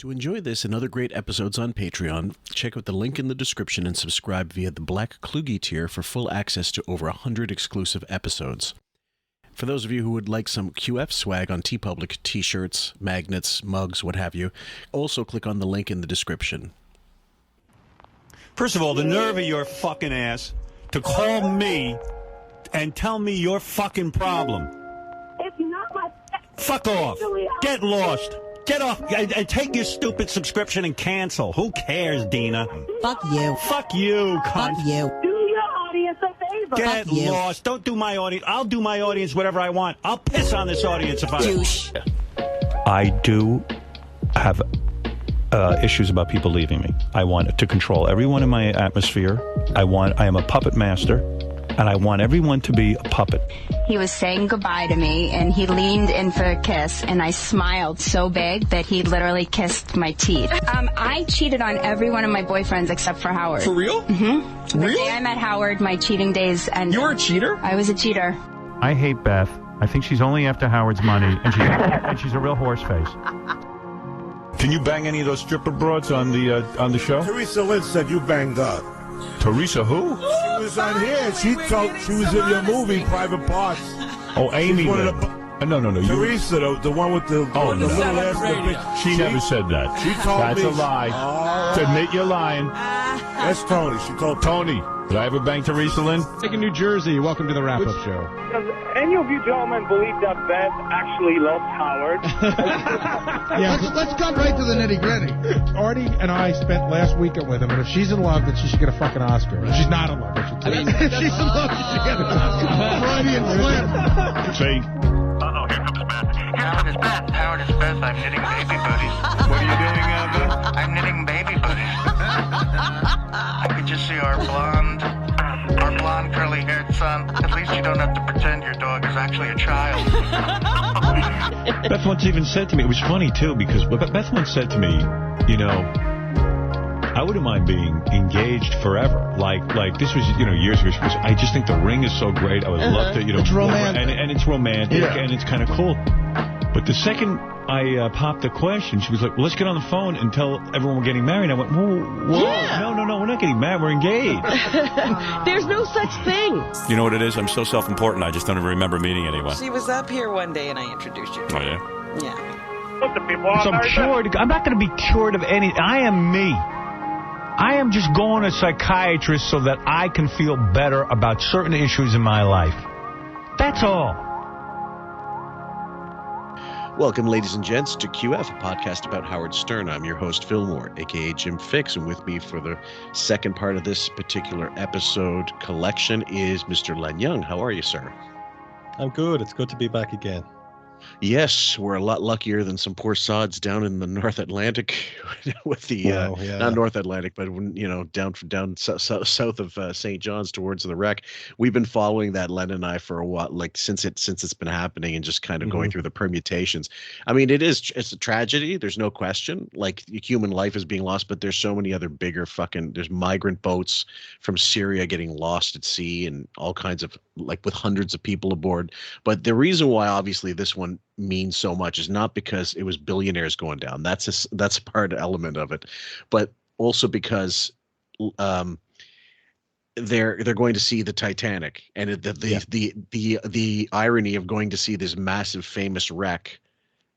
To enjoy this and other great episodes on Patreon, check out the link in the description and subscribe via the Black Kluge tier for full access to over 100 exclusive episodes. For those of you who would like some QF swag on Teepublic, t-shirts, magnets, mugs, what have you, also click on the link in the description. First of all, the nerve of your fucking ass to call me and tell me your fucking problem. It's not my... Fuck off. Get lost. Get off and take your stupid subscription and cancel. Who cares, Dina? Fuck you. Fuck you, cunt. Fuck you. Do your audience a favor. Get lost. Don't do my audience. I'll do my audience whatever I want. I'll piss on this audience if I... Douche. I do have issues about people leaving me. I want to control everyone in my atmosphere. I am a puppet master, and I want everyone to be a puppet. He was saying goodbye to me, and he leaned in for a kiss, and I smiled so big that he literally kissed my teeth. I cheated on every one of my boyfriends except for Howard. For real? Mm-hmm. Really? The day I met Howard, my cheating days ended. You were a cheater? I was a cheater. I hate Beth. I think she's only after Howard's money, and she's a real horse face. Can you bang any of those stripper broads on the show? Teresa Lynn said you banged her. Teresa who? She was on here. She was in your movie, Private Parts. Oh, Amy. She's one then. of the, No. Teresa, the one with the, Oh, the no. little ass. The big, She never said that. She told That's me. a lie. Oh, Admit you're lying. that's Tony. She told Tony, did I ever bang Teresa Lynn? In New Jersey, welcome to the wrap-up show. Does any of you gentlemen believe that Beth actually loves Howard? Yeah, let's cut right to the nitty-gritty. Artie and I spent last weekend with him, and if she's in love, then she should get a fucking Oscar. If she's not in love, I should say. If she's in love, she should get an Oscar. Freudian slip. See? Uh-oh, here comes Beth. Howard is Beth. Howard is Beth. I'm knitting baby buddies. What are you doing, Beth? I'm knitting baby buddies. I could just see our blonde, curly-haired son. At least you don't have to pretend your dog is actually a child. Beth once even said to me, it was funny too, because Beth once said to me, you know, I wouldn't mind being engaged forever. Like this was, years ago. She goes, I just think the ring is so great. I would love to, It's romantic. And it's romantic, Yeah. and it's kind of cool. But the second I popped the question, she was like, well, let's get on the phone and tell everyone we're getting married. I went, whoa, Yeah. no, we're not getting married. We're engaged. There's no such thing. You know what it is? I'm so self-important, I just don't even remember meeting anyone. She was up here one day and I introduced you to Oh, her. yeah? Yeah. What the people are So I'm cured. I'm not going to be cured of any. I am me. I am just going to a psychiatrist so that I can feel better about certain issues in my life. That's all. Welcome, ladies and gents, to QF, a podcast about Howard Stern. I'm your host, Fillmore, a.k.a. Jim Fix, and with me for the second part of this particular episode collection is Mr. Len Young. How are you, sir? I'm good. It's good to be back again. Yes, we're a lot luckier than some poor sods down in the North Atlantic with the, not North Atlantic, but, down south of St. John's towards the wreck. We've been following that, Len and I, for a while, like since it's been happening and just kind of going through the permutations. I mean, it's a tragedy. There's no question. Like, human life is being lost, but there's so many other bigger there's migrant boats from Syria getting lost at sea and all kinds of, like, with hundreds of people aboard. But the reason why, obviously, this one means so much is not because it was billionaires going down. That's a part element of it, but also because they're going to see the Titanic, and the irony of going to see this massive famous wreck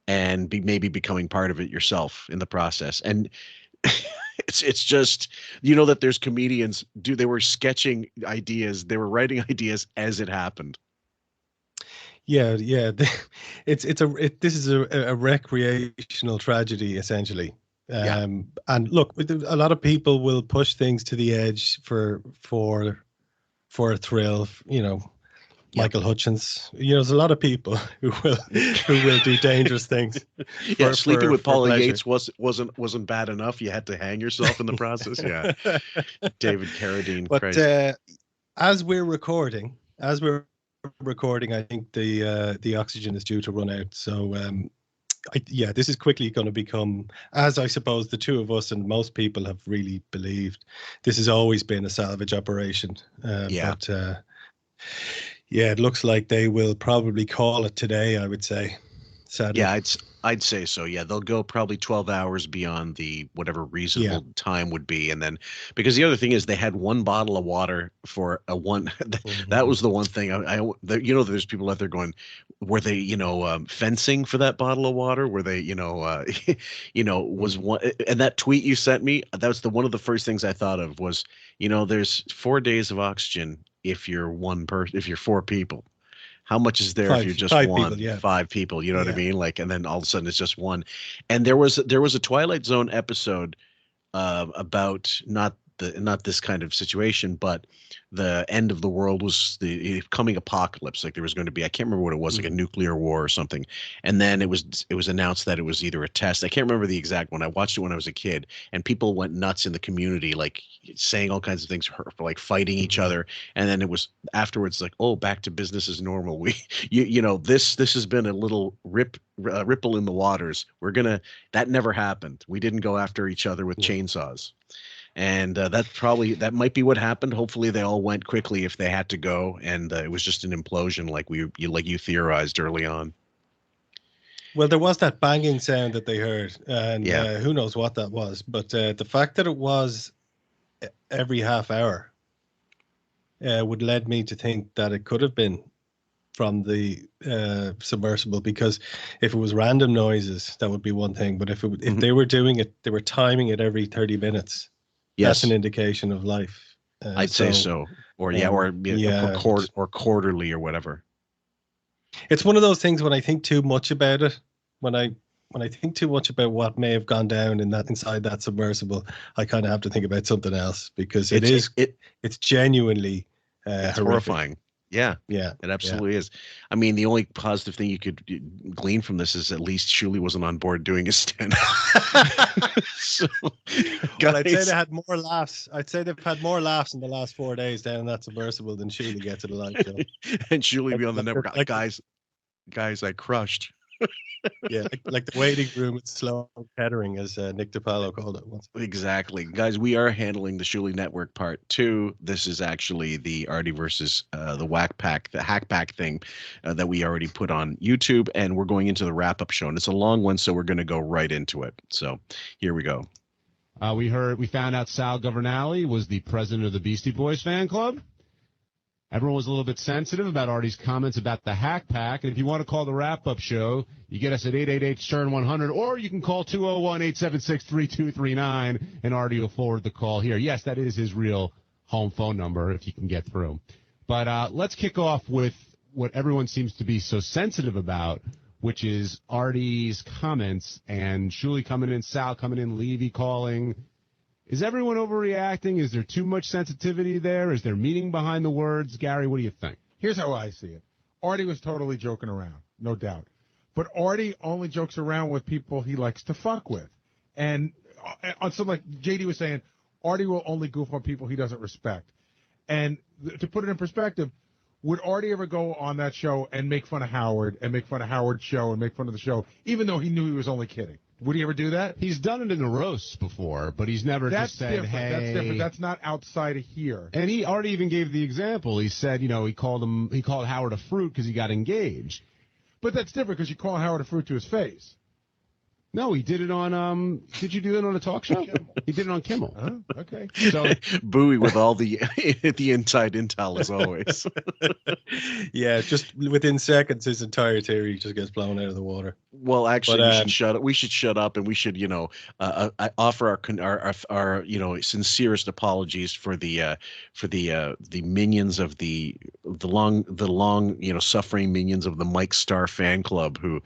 and maybe becoming part of it yourself in the process. And it's just, that there's comedians they were sketching ideas, they were writing ideas as it happened. Yeah. This is a recreational tragedy, essentially. And look, a lot of people will push things to the edge for a thrill. Michael Hutchins. There's a lot of people who will do dangerous things. Sleeping with Paula Yates wasn't bad enough. You had to hang yourself in the process. Yeah, David Carradine. But as we're recording, I think the oxygen is due to run out. So this is quickly going to become, as I suppose the two of us and most people have really believed, this has always been a salvage operation. But it looks like they will probably call it today, I would say. Sadly. Yeah, I'd say so. Yeah, they'll go probably 12 hours beyond the whatever reasonable time would be, and then because the other thing is they had one bottle of water for a one. That was the one thing. There's people out there going, were they fencing for that bottle of water? Were they was one? And that tweet you sent me, that was one of the first things I thought of was there's 4 days of oxygen if you're one person, if you're 4 people. How much is there if you're just one, people, 5 people? You know what I mean? Like, and then all of a sudden it's just one. And there was a Twilight Zone episode about not this kind of situation, but the end of the world was the coming apocalypse. Like there was going to be, I can't remember what it was, like a nuclear war or something. And then it was announced that it was either a test. I can't remember the exact one. I watched it when I was a kid, and people went nuts in the community, like saying all kinds of things, like fighting each other. And then it was afterwards like, oh, back to business as normal. This has been a little ripple in the waters. That never happened. We didn't go after each other with chainsaws. And that might be what happened. Hopefully they all went quickly if they had to go, and it was just an implosion like you theorized early on. Well, there was that banging sound that they heard, and who knows what that was. But the fact that it was every half hour would lead me to think that it could have been from the submersible, because if it was random noises, that would be one thing. But if they were doing it, they were timing it every 30 minutes. Yes. That's an indication of life. I'd say so. Or quarterly or whatever. It's one of those things when I think too much about it, when I think too much about what may have gone down inside that submersible, I kind of have to think about something else, because it's genuinely horrifying. Yeah, it absolutely is. I mean, the only positive thing you could glean from this is at least Shuli wasn't on board doing his stand. So, well, I'd say they had more laughs. I'd say they've had more laughs in the last 4 days down that submersible than Shuli gets at a live show. And Shuli be on the network, guys, I crushed. Yeah, like the waiting room with slow kettering, as Nick DiPaolo called it once. Exactly. Guys, we are handling the Shuli Network Part 2. This is actually the Artie versus the Hack Pack thing that we already put on YouTube, and we're going into the wrap-up show. And it's a long one, so we're going to go right into it. So here we go. We found out Sal Governale was the president of the Beastie Boys fan club. Everyone was a little bit sensitive about Artie's comments about the Hack Pack. And if you want to call the wrap-up show, you get us at 888-STERN-100, or you can call 201-876-3239, and Artie will forward the call here. Yes, that is his real home phone number if you can get through. But let's kick off with what everyone seems to be so sensitive about, which is Artie's comments and Shuli coming in, Sal coming in, Levy calling. Is everyone overreacting? Is there too much sensitivity there? Is there meaning behind the words? Gary, what do you think? Here's how I see it. Artie was totally joking around, no doubt. But Artie only jokes around with people he likes to fuck with. And on something like JD was saying, Artie will only goof on people he doesn't respect. And to put it in perspective, would Artie ever go on that show and make fun of Howard and make fun of Howard's show and make fun of the show, even though he knew he was only kidding? Would he ever do that? He's done it in the roasts before, but he's never just said, different. hey. That's different. That's not outside of here. And he already even gave the example. He said, he called Howard a fruit because he got engaged. But that's different because you call Howard a fruit to his face. No, he did it on, did you do it on a talk show? He did it on Kimmel. Okay. So Bowie with all the inside intel as always. Yeah, just within seconds, his entire theory just gets blown out of the water. Well, actually, we should shut up, and we should, offer our sincerest apologies for the minions of the long suffering minions of the Mike Starr fan club who,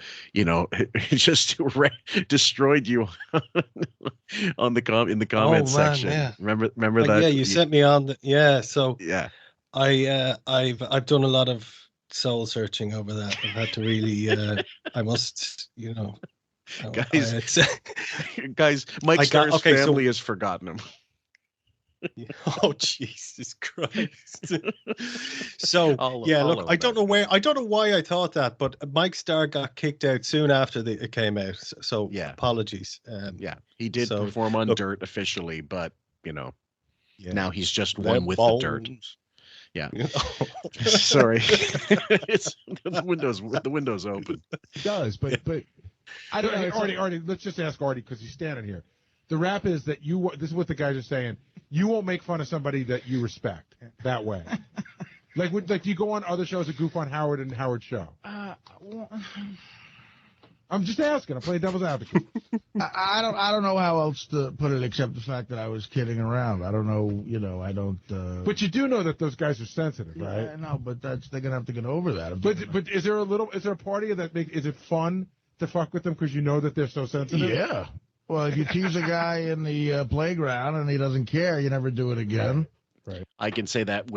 just destroyed you on in the comment section. Yeah. Remember that? Yeah, you sent me on so yeah. I've done a lot of soul searching over that. I've had to really I must, guys, Mike Starr's family has forgotten him. Oh, Jesus Christ. So look, I don't know why I thought that, but Mike Starr got kicked out soon after it came out. So apologies. He did perform on Dirt officially, but now he's just one with the Dirt. Yeah. Sorry. It's the window's open. It does, but I don't know. Artie, let's just ask Artie because he's standing here. The rap is that this is what the guys are saying. You won't make fun of somebody that you respect that way. Like do you go on other shows that goof on Howard and Howard's show? I'm just asking. I'm playing devil's advocate. I don't know how else to put it except the fact that I was kidding around. I don't know. I don't. But you do know that those guys are sensitive, right? I know, but they're gonna have to get over that. But is there a part of you that is it fun to fuck with them because you know that they're so sensitive? Yeah. Well, if you tease a guy in the playground and he doesn't care, you never do it again. Right. I can say that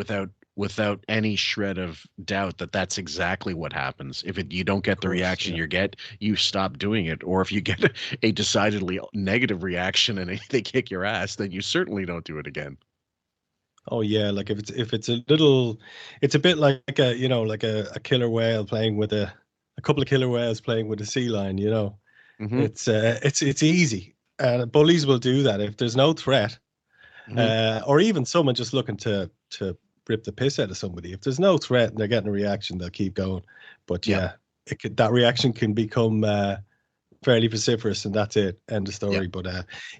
without any shred of doubt that that's exactly what happens. If you don't get the reaction you stop doing it. Or if you get a decidedly negative reaction and they kick your ass, then you certainly don't do it again. Oh yeah, like if it's a bit like a killer whale playing with a couple of killer whales playing with a sea lion. Mm-hmm. It's easy. Bullies will do that if there's no threat, or even someone just looking to rip the piss out of somebody. If there's no threat and they're getting a reaction, they'll keep going. But that reaction can become fairly vociferous, and that's it. End of story. But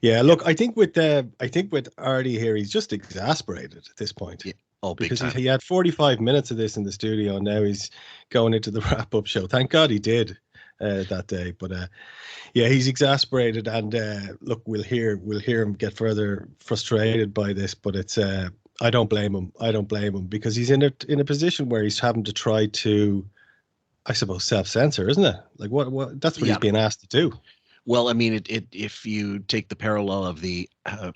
look, I think with Artie here, he's just exasperated at this point. Yeah. Oh, because he had 45 minutes of this in the studio, and now he's going into the wrap-up show. Thank God he did that day. But he's exasperated, and look, we'll hear him get further frustrated by this. But it's I don't blame him because he's in a position where he's having to try to, I suppose, self-censor, isn't it? Like what that's what he's being asked to do. Well, I mean, if you take the parallel of the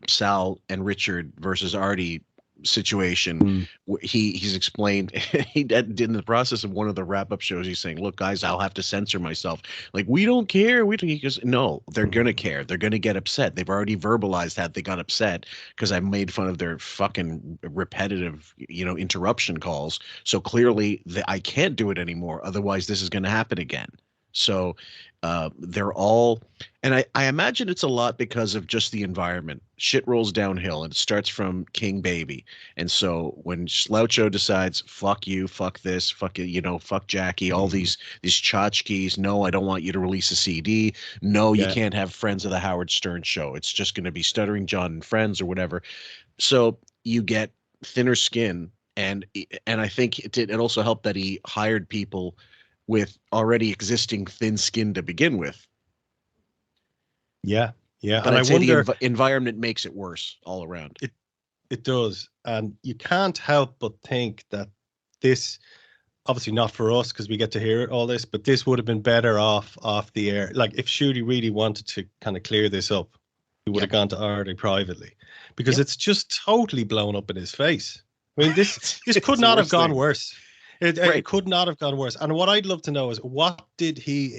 Sal and Richard versus Artie situation, he's explained he did in the process of one of the wrap-up shows, he's saying, look guys, I'll have to censor myself. Like, we don't care. He goes, no, they're gonna care. They're gonna get upset. They've already verbalized that they got upset because I made fun of their fucking repetitive interruption calls. So clearly I can't do it anymore, otherwise this is going to happen again. So they're all, and I imagine it's a lot because of just the environment. Shit rolls downhill, and it starts from King Baby. And so when Sloucho decides, fuck you, fuck this, fuck it, fuck Jackie, all these tchotchkes, no, I don't want you to release a CD. No, you can't have Friends of the Howard Stern Show. It's just going to be Stuttering John and Friends or whatever. So you get thinner skin, and I think it also helped that he hired people with already existing thin skin to begin with. Yeah. But I'd say the environment makes it worse all around. It does. And you can't help but think that this, obviously not for us because we get to hear all this, but this would have been better off the air. Like if Shuli really wanted to kind of clear this up, he would have gone to Artie privately, because it's just totally blown up in his face. I mean, this could not have gone worse. It could not have gone worse. And what I'd love to know is how did he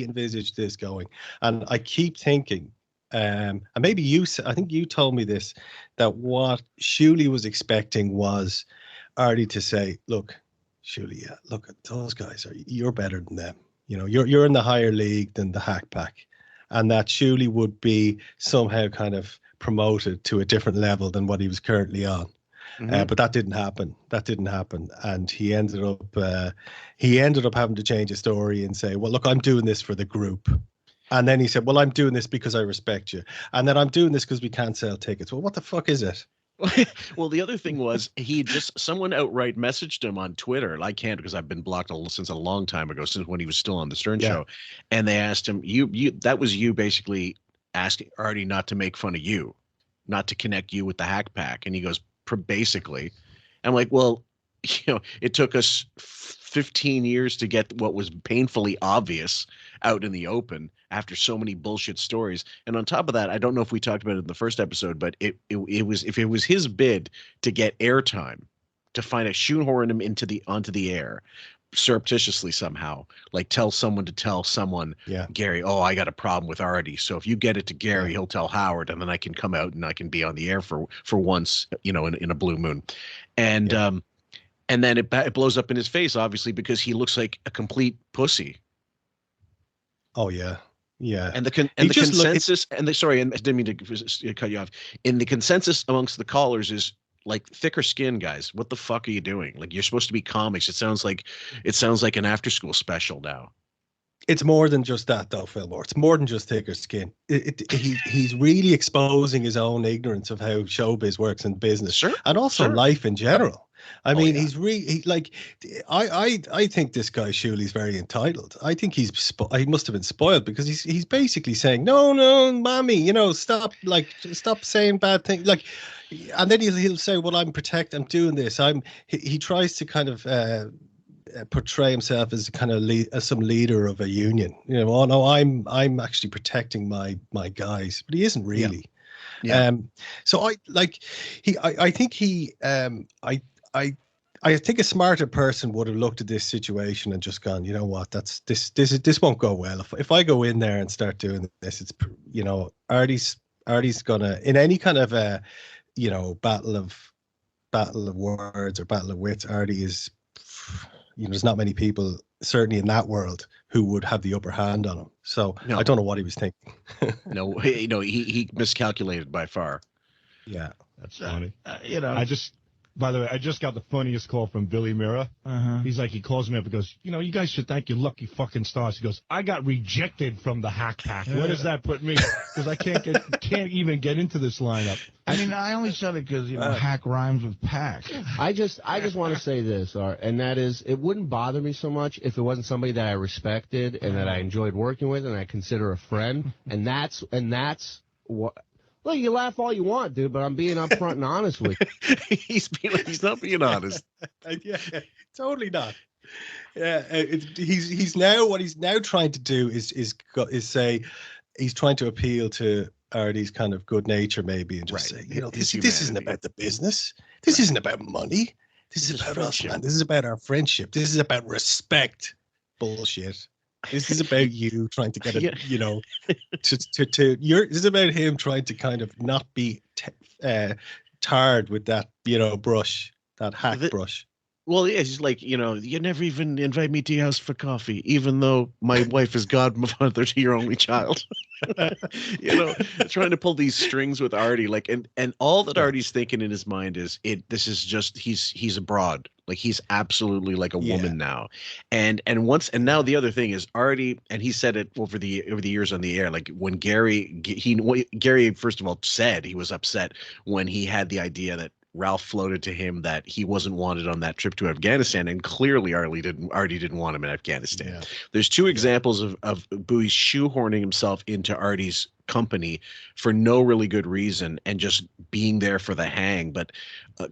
envisage this going? And I keep thinking, and maybe I think you told me this, that what Shuli was expecting was Artie to say, look, Shuli, look, those guys you're better than them. You're in the higher league than the Hack Pack. And that Shuli would be somehow kind of promoted to a different level than what he was currently on. But that didn't happen. And he ended up having to change his story and say, well, look, I'm doing this for the group. And then he said, well, I'm doing this because I respect you. And then I'm doing this because we can't sell tickets. Well, what the fuck is it? Well, the other thing was someone outright messaged him on Twitter. I can't because I've been blocked since a long time ago, since when he was still on the Stern Show. And they asked him, that was you basically asking Artie not to make fun of you, not to connect you with the Hack Pack. And he goes, basically. I'm like, well, it took us 15 years to get what was painfully obvious out in the open after so many bullshit stories. And on top of that, I don't know if we talked about it in the first episode, but it was his bid to get airtime, to find a shoehorn him onto the air surreptitiously somehow, like tell someone, Gary, oh, I got a problem with Artie, so if you get it to Gary, he'll tell Howard, and then I can come out and I can be on the air for once, in a blue moon. And and then it blows up in his face, obviously, because he looks like a complete pussy. Oh yeah. And the consensus, and I didn't mean to cut you off. In the consensus amongst the callers is, like, thicker skin, guys. What the fuck are you doing? Like, you're supposed to be comics. It sounds like an after school special now. It's more than just that, though, Fillmore. It's more than just thicker skin. He's really exposing his own ignorance of how showbiz works in business, and also life in general. I mean, he's really like. I think this guy Shuli's very entitled. I think he must have been spoiled, because he's basically saying, no, mommy, stop saying bad things, like, and then he'll say, well, I'm doing this. He tries to kind of portray himself as kind of as some leader of a union. Oh no, I'm actually protecting my guys, but he isn't really. Yeah. So I think a smarter person would have looked at this situation and just gone, you know what, this won't go well. If I go in there and start doing this, it's Artie's gonna, in any kind of battle of words or battle of wits, Artie is, there's not many people, certainly in that world, who would have the upper hand on him. So I don't know what he was thinking. No, he miscalculated by far. Yeah, that's funny. By the way, I just got the funniest call from Billy Mira. He's like, he calls me up and goes, you guys should thank your lucky fucking stars. He goes, I got rejected from the Hack Pack. Where does that put me? Because I can't even get into this lineup. I mean, I only said it because hack rhymes with pack. I just want to say this, and that is, it wouldn't bother me so much if it wasn't somebody that I respected and that I enjoyed working with and I consider a friend, and that's what. Well, you laugh all you want, dude, but I'm being upfront and honest with you. He's not being honest. Yeah, totally not. Yeah, he's now, what he's now trying to do is say he's trying to appeal to Artie's kind of good nature, maybe, and just say, this isn't about the business. This isn't about money. This is about us, man. This is about our friendship. This is about respect. Bullshit. This is about you trying to get it, this is about him trying to kind of not be tarred with that, brush, that hack brush. Well, yeah, it's like, you never even invite me to your house for coffee, even though my wife is godmother to your only child. Trying to pull these strings with Artie, like, and all that Artie's thinking in his mind is, this is just, he's abroad. Like, he's absolutely like a woman now. And now the other thing is Artie, and he said it over the years on the air, like when Gary first of all said he was upset when he had the idea that Ralph floated to him that he wasn't wanted on that trip to Afghanistan, and clearly Artie didn't want him in Afghanistan. Yeah. There's two examples of Bowie shoehorning himself into Artie's company for no really good reason and just being there for the hang, but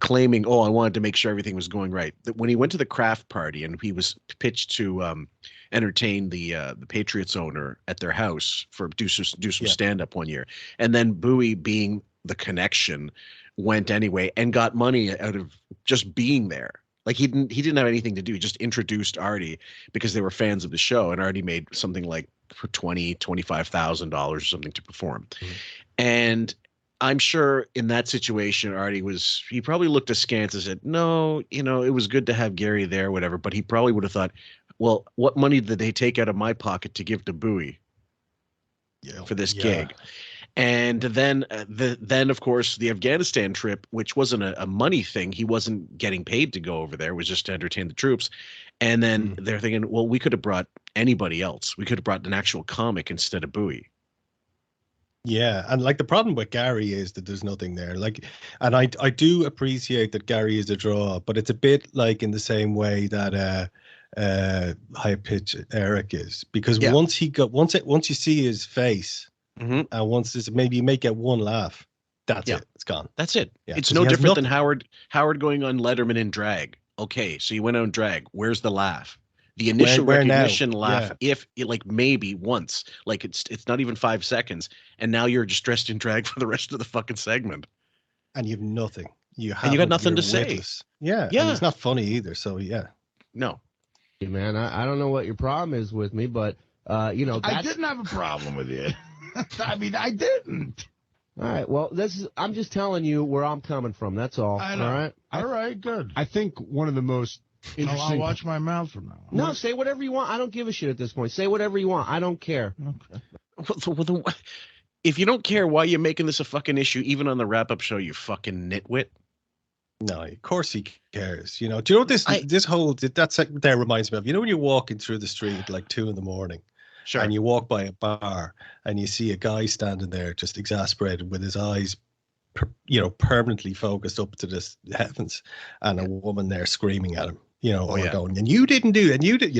claiming, I wanted to make sure everything was going right. When he went to the craft party and he was pitched to entertain the Patriots owner at their house for do some stand-up one year, and then Bowie, being the connection, went anyway and got money out of just being there. Like, he didn't have anything to do. He just introduced Artie because they were fans of the show, and Artie made something like for $25,000 or something to perform. Mm-hmm. And I'm sure in that situation, he probably looked askance and said, no, it was good to have Gary there, whatever. But he probably would have thought, well, what money did they take out of my pocket to give to Bowie for this gig? And then of course, the Afghanistan trip, which wasn't a money thing. He wasn't getting paid to go over there. It was just to entertain the troops. And then they're thinking, well, we could have brought anybody else. We could have brought an actual comic instead of Bowie. Yeah, and like the problem with Gary is that there's nothing there. Like, and I do appreciate that Gary is a draw, but it's a bit like in the same way that High Pitch Eric is, because once you see his face. Mm-hmm. And once this, maybe you may get one laugh. That's it. It's gone. That's it. Yeah, it's no different than Howard going on Letterman in drag. Okay, so you went on drag. Where's the laugh? The initial recognition laugh, if like maybe once, like it's not even 5 seconds, and now you're just dressed in drag for the rest of the fucking segment, and you have nothing. You got nothing to say. Yeah. And it's not funny either. So no. Hey, man, I don't know what your problem is with me, but I didn't have a problem with you. I mean, I didn't. All right. Well, I'm just telling you where I'm coming from. That's all. I know. All right. All right. Good. I think one of the most interesting. I'll watch my mouth from now on. No, say whatever you want. I don't give a shit at this point. Say whatever you want. I don't care. Okay. If you don't care, why are you making this a fucking issue, even on the wrap-up show? You fucking nitwit. No, of course he cares. Do you know what that reminds me of? When you're walking through the street at like 2 a.m, Sure. And you walk by a bar and you see a guy standing there just exasperated with his eyes, permanently focused up to the heavens, and a woman there screaming at him, going, and you didn't do, and you did,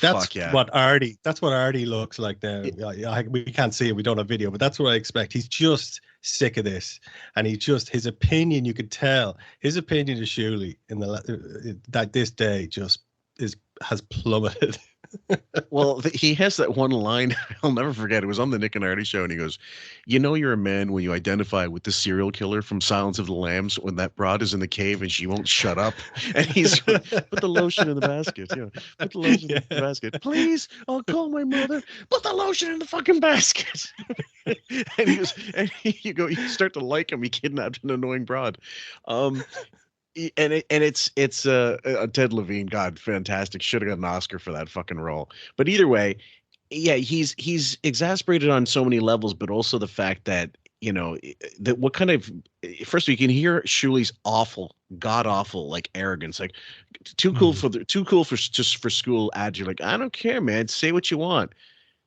that's what Artie looks like now. We can't see it, we don't have video, but that's what I expect. He's just sick of this, and his opinion, you could tell his opinion of Shuli that this day just has plummeted. Well, he has that one line I'll never forget. It was on the Nick and Artie show, and he goes, you're a man when you identify with the serial killer from Silence of the Lambs when that broad is in the cave and she won't shut up. And he's put the lotion in the basket. Put the lotion in the basket. Please, I'll call my mother. Put the lotion in the fucking basket. And he goes, you start to like him. He kidnapped an annoying broad. It's Ted Levine, God, fantastic. Should have got an Oscar for that fucking role. But either way, he's exasperated on so many levels, but also the fact that that what kind of, first of all, you can hear Shuli's awful, god awful, like arrogance, like too cool for school ads. You're like, I don't care, man. Say what you want.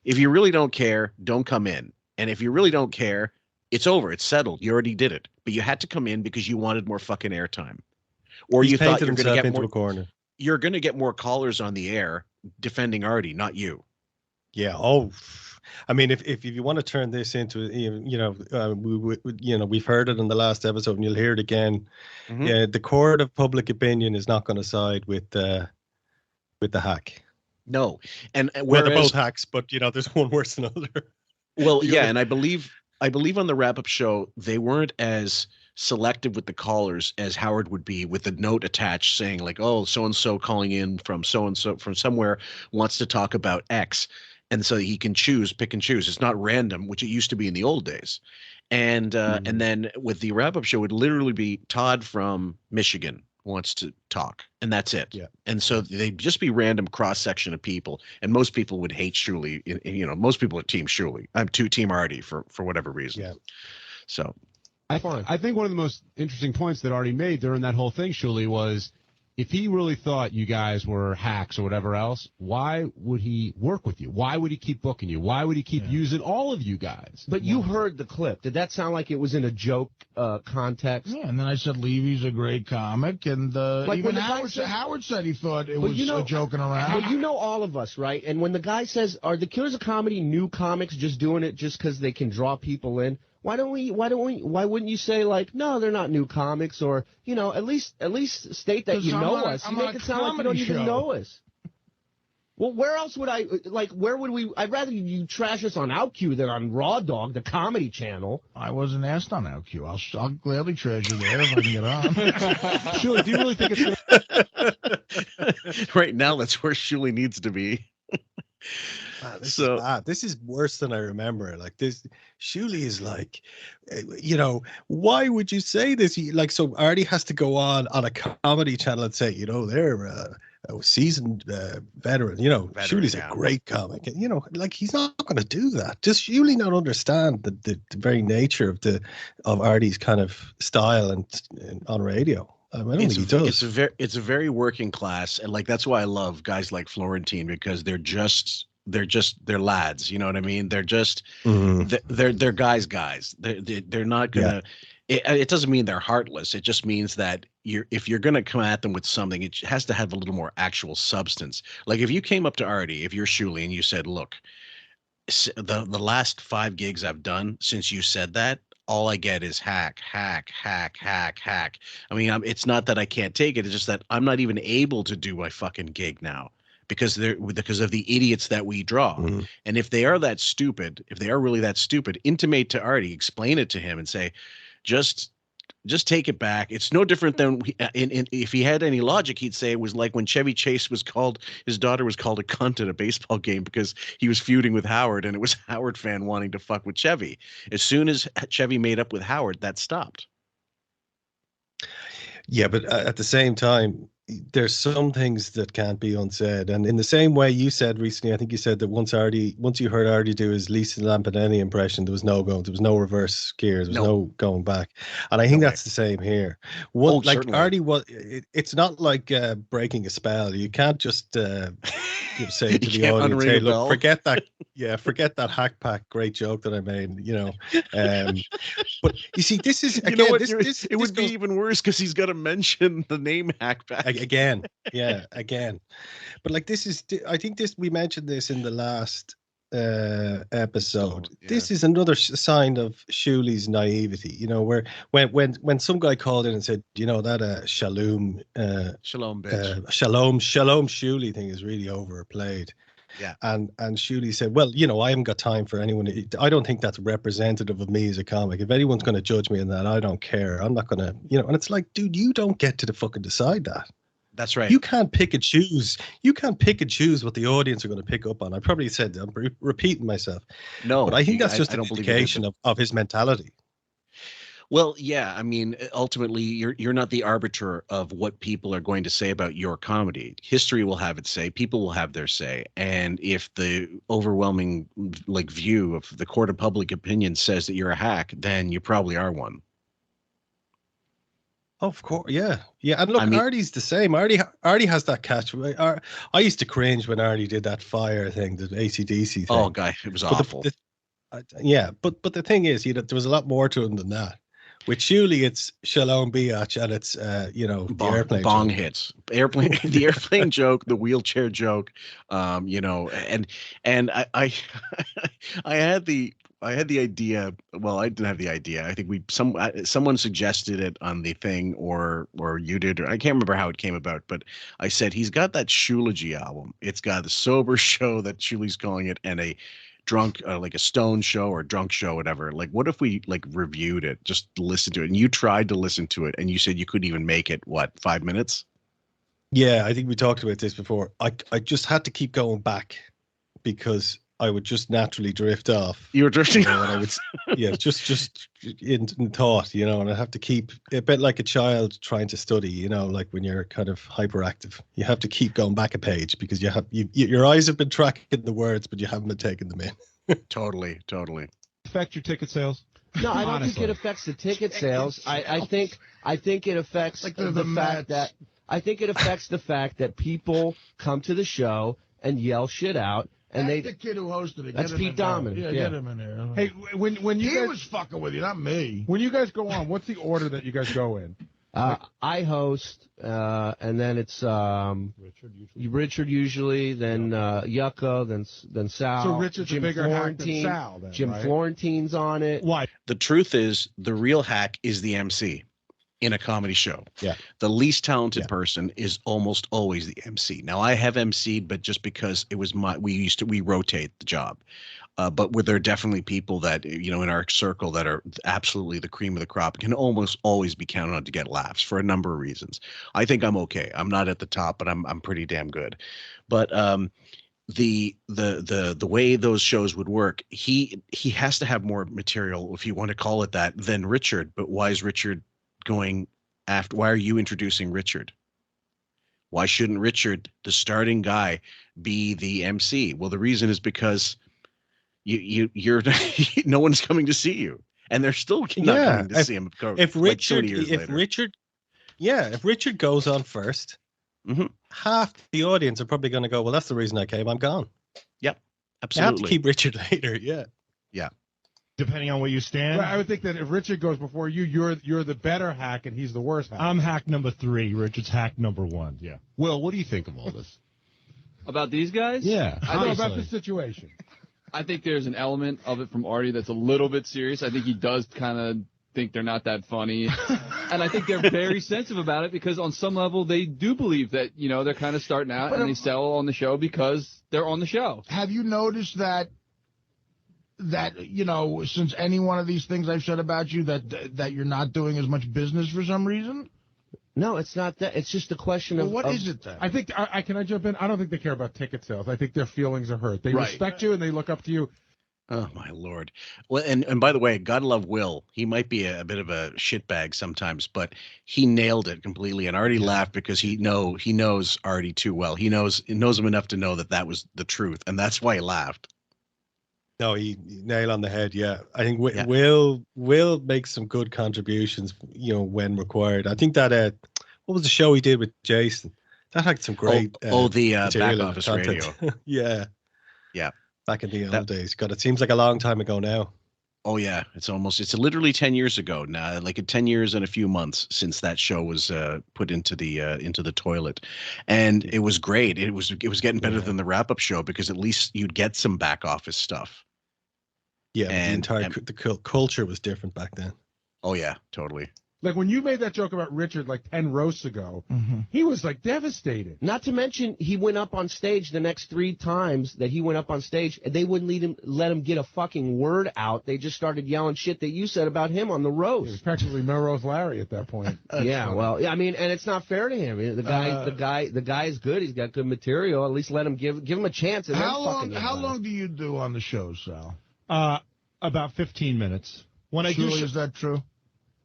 If you really don't care, don't come in. And if you really don't care, it's over. It's settled. You already did it. But you had to come in because you wanted more fucking airtime. Or you thought you're going to get into a corner. You're going to get more callers on the air defending Artie, not you. Yeah. Oh, I mean, if you want to turn this into, we've heard it in the last episode, and you'll hear it again. Mm-hmm. Yeah, the court of public opinion is not going to side with the hack. No, and they're both hacks, but there's one worse than other. Well, yeah, and I believe on the wrap-up show they weren't as selective with the callers as Howard would be, with a note attached saying like, oh, so and so calling in from so and so from somewhere wants to talk about X, and so he can pick and choose. It's not random, which it used to be in the old days. And and then with the wrap-up show, it would literally be Todd from Michigan wants to talk, and that's it. Yeah. And so they'd just be random cross-section of people, and most people would hate Shuli. Most people are Team Shuli. I'm Team Artie for whatever reason. Yeah. So I think one of the most interesting points that Artie made during that whole thing, Shuli, was if he really thought you guys were hacks or whatever else, why would he work with you? Why would he keep booking you? Why would he keep using all of you guys? But you heard the clip. Did that sound like it was in a joke context? Yeah, and then I said Levy's a great comic, and even Howard said he thought it was joking around. Well, all of us, right? And when the guy says, are the Killers of Comedy new comics just doing it just because they can draw people in? Why wouldn't you say like, no, they're not new comics, or at least state that you know us. You make it sound like you don't even know us. Well, where else would where would we? I'd rather you trash us on OutQ than on Raw Dog, the comedy channel. I wasn't asked on OutQ. I'll gladly trash you there if I can get on. Shuli, do you really think it's right now? That's where Shuli needs to be. This is worse than I remember. Like this, Shuli is like, why would you say this? So Artie has to go on a comedy channel and say, they're a seasoned veteran. Shuli's a great comic. And, he's not going to do that. Does Shuli not understand the very nature of Artie's kind of style and on radio? I don't think he does. It's a very working class, and that's why I love guys like Florentine, because they're lads. You know what I mean? They're just they're guys. They're not gonna. Yeah. It doesn't mean they're heartless. It just means that if you're gonna come at them with something, it has to have a little more actual substance. Like if you came up to Artie, if you're Shuli, and you said, "Look, the last 5 gigs I've done since you said that, all I get is hack. I mean, it's not that I can't take it. It's just that I'm not even able to do my fucking gig now because of the idiots that we draw. Mm-hmm. And if they are that stupid, if they are really that stupid, intimate to Artie, explain it to him and say, just take it back. It's no different than if he had any logic, he'd say it was like when Chevy Chase his daughter was called a cunt at a baseball game because he was feuding with Howard, and it was a Howard fan wanting to fuck with Chevy. As soon as Chevy made up with Howard, that stopped. Yeah, but at the same time, there's some things that can't be unsaid, and in the same way you said recently, I think you said that once you heard Artie do his Lisa Lampanelli impression, there was no reverse gears, there was no going back, and I think that's the same here. Artie was, it's not like breaking a spell. You can't just say to the audience, "Hey, look, forget that hack pack great joke that I made," But you see, this is again, it would be even worse because he's got to mention the name hackback. Again. But like I think we mentioned this in the last episode. This is another sign of Shuli's naivety, where when some guy called in and said, that shalom Shuli thing is really overplayed. Yeah. And Shuli said, well, I haven't got time for anyone. I don't think that's representative of me as a comic. If anyone's going to judge me in that, I don't care. I'm not going to, and it's like, dude, you don't get to fucking decide that. That's right. You can't pick and choose. You can't pick and choose what the audience are going to pick up on. I probably said, I'm repeating myself. No. But I think that's just an indication of his mentality. Well, yeah, I mean, ultimately, you're not the arbiter of what people are going to say about your comedy. History will have its say. People will have their say. And if the overwhelming view of the court of public opinion says that you're a hack, then you probably are one. Of course, yeah. And look, Artie's the same. Artie has that catch. I used to cringe when Artie did that fire thing, the AC/DC thing. Oh, guy, it was awful. But the thing is, there was a lot more to him than that. With Shuli, it's Shalom Biatch, and it's the airplane bong joke. hits, the airplane joke, the wheelchair joke, and I had the idea. Well, I didn't have the idea. I think someone suggested it on the thing, or you did, or I can't remember how it came about. But I said he's got that Shuligy album. It's got the sober show that Shuli's calling it, and a drunk, like a stone show or drunk show, whatever. Like, what if we reviewed it, just listen to it? And you tried to listen to it, and you said you couldn't even make it. What, 5 minutes? Yeah, I think we talked about this before. I just had to keep going back because I would just naturally drift off. You were drifting off? I would, just in thought, and I have to keep, a bit like a child trying to study, like when you're kind of hyperactive. You have to keep going back a page because your eyes have been tracking the words, but you haven't been taking them in. Totally. Affect your ticket sales? No, I don't think it affects the ticket sales. I think it affects the fact that people come to the show and yell shit out. And the kid who hosted it. That's Pete Dominant. Yeah, get him in there. Hey, when you guys was fucking with you, not me. When you guys go on, what's the order that you guys go in? I host, and then it's Richard usually, then Yucca, then Sal. So Richard's Jim a bigger hack than Sal, then, Jim right? Florentine's on it. Why? The truth is, the real hack is the MC in a comedy show. Yeah. The least talented person is almost always the MC. Now, I have MC'd, but just because it was we rotate the job. But there are definitely people that, in our circle that are absolutely the cream of the crop, can almost always be counted on to get laughs for a number of reasons. I think I'm okay. I'm not at the top, but I'm pretty damn good. But the way those shows would work, he has to have more material, if you want to call it that, than Richard. But why is Richard going after? Why are you introducing Richard? Why shouldn't Richard, the starting guy, be the MC? Well, the reason is because you're no one's coming to see you, and they're still not coming to see him. If Richard goes on first, half the audience are probably going to go, well, that's the reason I came. I'm gone. Yep, absolutely. You have to keep Richard later. Yeah. Depending on where you stand. Well, I would think that if Richard goes before you, you're the better hack and he's the worst hack. I'm hack number 3. Richard's hack number 1. Yeah. Will, what do you think of all this? About these guys? Yeah. I know about the situation. I think there's an element of it from Artie that's a little bit serious. I think he does kind of think they're not that funny. And I think they're very sensitive about it because on some level they do believe that, they're kind of starting out and they sell on the show because they're on the show. Have you noticed that since any one of these things I've said about you, that you're not doing as much business for some reason? No, it's not that. It's just a question of... What is it then? I think, can I jump in? I don't think they care about ticket sales. I think their feelings are hurt. They respect you and they look up to you. Oh my Lord. Well, and by the way, God love Will. He might be a bit of a shitbag sometimes, but he nailed it completely. And Artie laughed because he knows Artie too well. He knows him enough to know that was the truth, and that's why he laughed. No, he nail on the head. Yeah, I think Will make some good contributions, when required. I think that what was the show he did with Jason? That had some great. The back office radio. Yeah. Back in the old days. God, it seems like a long time ago now. Oh yeah, it's literally 10 years ago now, like 10 years and a few months since that show was put into the toilet. And it was great. It was getting better than the wrap-up show because at least you'd get some back office stuff. Yeah, and the culture was different back then. Oh yeah, totally. Like when you made that joke about Richard like 10 roasts ago, he was like devastated. Not to mention he went up on stage the next 3 times that he went up on stage, and they wouldn't let him get a fucking word out. They just started yelling shit that you said about him on the roast. It was practically Melrose Larry at that point. Yeah, well, I mean, and it's not fair to him. The guy is good. He's got good material. At least let him give him a chance. And how long do you do on the show, Sal? About 15 minutes. When I do, is that true?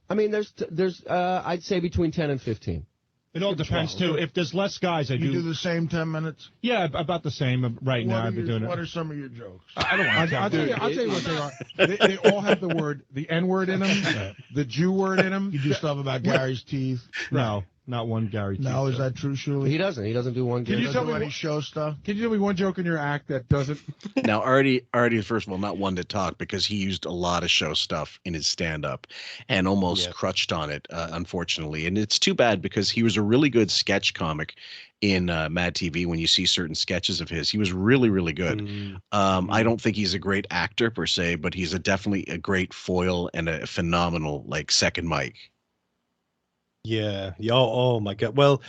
I mean, there's I'd say between 10 and 15. It all depends, too. If there's less guys, you do the same 10 minutes? Yeah, about the same right now. I've been doing it. What are some of your jokes? I don't want to I'll tell you what they are. They all have the N-word in them, the Jew word in them. You do stuff about Gary's teeth? No, not one Gary teeth. No, is that true, Shuli? He doesn't do one. Can you tell me any show stuff? Can you tell me one joke in your act that doesn't? Now, Artie, first of all, not one to talk because he used a lot of show stuff in his stand-up and almost crutched on it, unfortunately. And it's too bad because he was a really good sketch comic in Mad TV. When you see certain sketches of his, he was really, really good. I don't think he's a great actor per se, but he's definitely a great foil and a phenomenal second mic. Yeah. Oh my God. Well,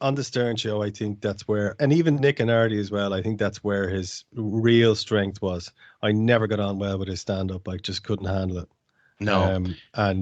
on the Stern Show, I think that's where, and even Nick and Artie as well, I think that's where his real strength was. I never got on well with his stand-up. I just couldn't handle it. No. I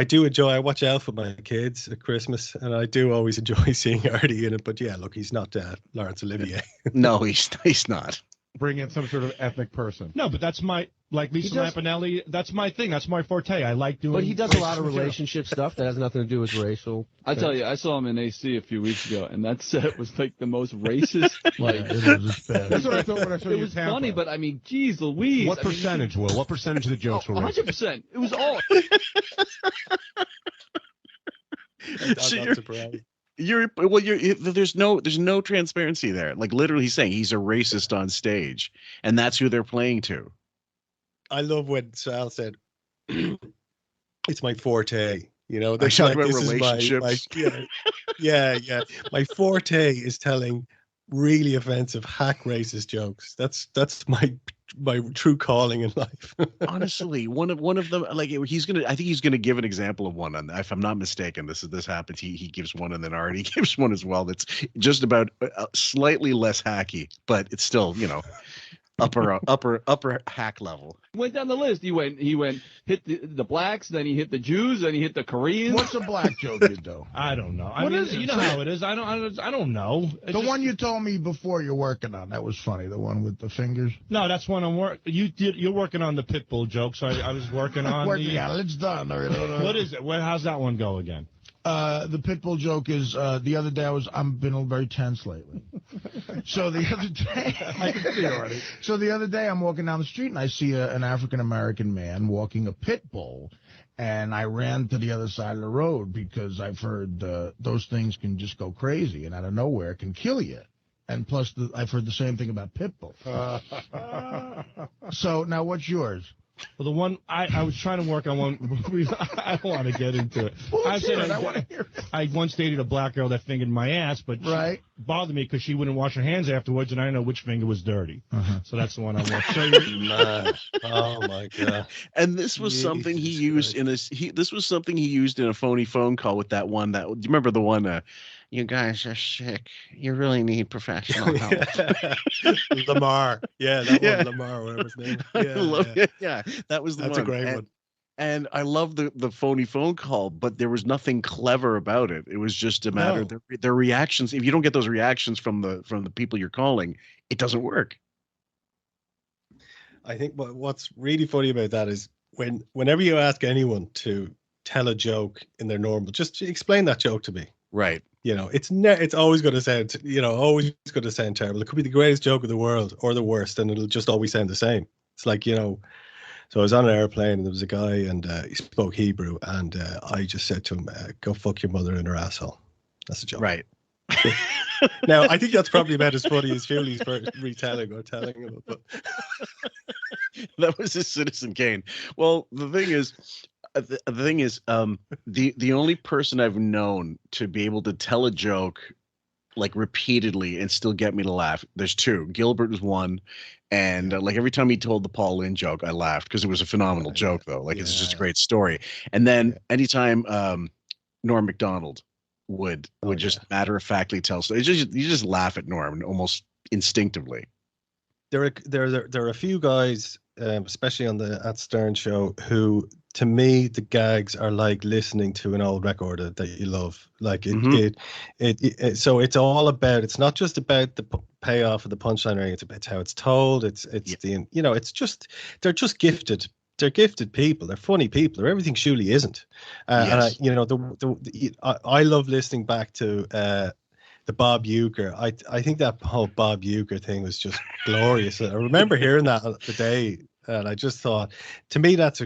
do enjoy. I watch Elf with my kids at Christmas, and I do always enjoy seeing Artie in it. But yeah, look, he's not Laurence Olivier. No, he's not. Bring in some sort of ethnic person. No, but that's like Lisa Lampanelli. That's my thing. That's my forte. I like doing. But he does a lot of relationship stuff that has nothing to do with racial. I tell you, I saw him in AC a few weeks ago, and that set was like the most racist. That's what I thought when I saw you. It was funny, but I mean, geez, Louise. What percentage, Will? What percentage of the jokes were racist? 100%. It was all. I'm not surprised. There's no transparency there. Like literally he's saying he's a racist on stage, and that's who they're playing to. I love when Sal said it's my forte. They're talking about relationships. Yeah. My forte is telling really offensive hack racist jokes. That's my true calling in life. Honestly, one of them, I think he's gonna give an example of one. If I'm not mistaken, this happens. He gives one, and then Artie gives one as well. That's just about slightly less hacky, but it's still upper hack level. Went down the list. He went hit the blacks, then he hit the Jews, then he hit the Koreans. What's a black joke you do? I don't know. What is it? You know how it is. I don't know. It's one you told me before you're working on. That was funny. The one with the fingers. No, that's one I'm working. You're working on the Pitbull joke. So I was working on. It's done. What is it? How's that one go again? The Pitbull joke is the other day I've been very tense lately. So the other day, I can see already. So the other day I'm walking down the street and I see an African American man walking a pit bull, and I ran to the other side of the road because I've heard those things can just go crazy and out of nowhere can kill you. And plus, I've heard the same thing about pit bulls. So now, what's yours? Well, the one I was trying to work on one. I don't want to get into it. Well, I want to hear it. I once dated a black girl that fingered my ass, but she bothered me because she wouldn't wash her hands afterwards, and I didn't know which finger was dirty. So that's the one I want to show you. Oh my God! And this was something he used This was something he used in a phony phone call with that one. Do you remember the one? You guys are sick. You really need professional help. Lamar. Yeah, that was Lamar, whatever his name. Yeah, that was the one. That's a great one. And I love the phony phone call, but there was nothing clever about it. It was just a matter of their reactions. If you don't get those reactions from the people you're calling, it doesn't work. I think what's really funny about that is whenever you ask anyone to tell a joke in their normal, just explain that joke to me. Right. It's always going to sound, always going to sound terrible. It could be the greatest joke of the world or the worst, and it'll just always sound the same. It's like, so I was on an airplane and there was a guy and he spoke Hebrew, and I just said to him, go fuck your mother in her asshole. That's a joke. Right. Now, I think that's probably about as funny as Shuli's retelling or telling of it. But that was his Citizen Kane. Well, the thing is, the only person I've known to be able to tell a joke like repeatedly and still get me to laugh, there's two. Gilbert was one, and like every time he told the Paul Lynde joke, I laughed because it was a phenomenal joke, though. Like it's just a great story. And then anytime Norm Macdonald would just matter of factly tell stories, you just laugh at Norm almost instinctively. There are a few guys, especially on the At Stern show, who, to me, the gags are like listening to an old record that you love. Like so it's all about. It's not just about the payoff of the punchline, or it's how it's told. It's it's just they're just gifted. They're gifted people. They're funny people. They're everything Shuli isn't. Yes. And I love listening back to the Bob Uecker. I think that whole Bob Uecker thing was just glorious. I remember hearing that the day, and I just thought, to me, that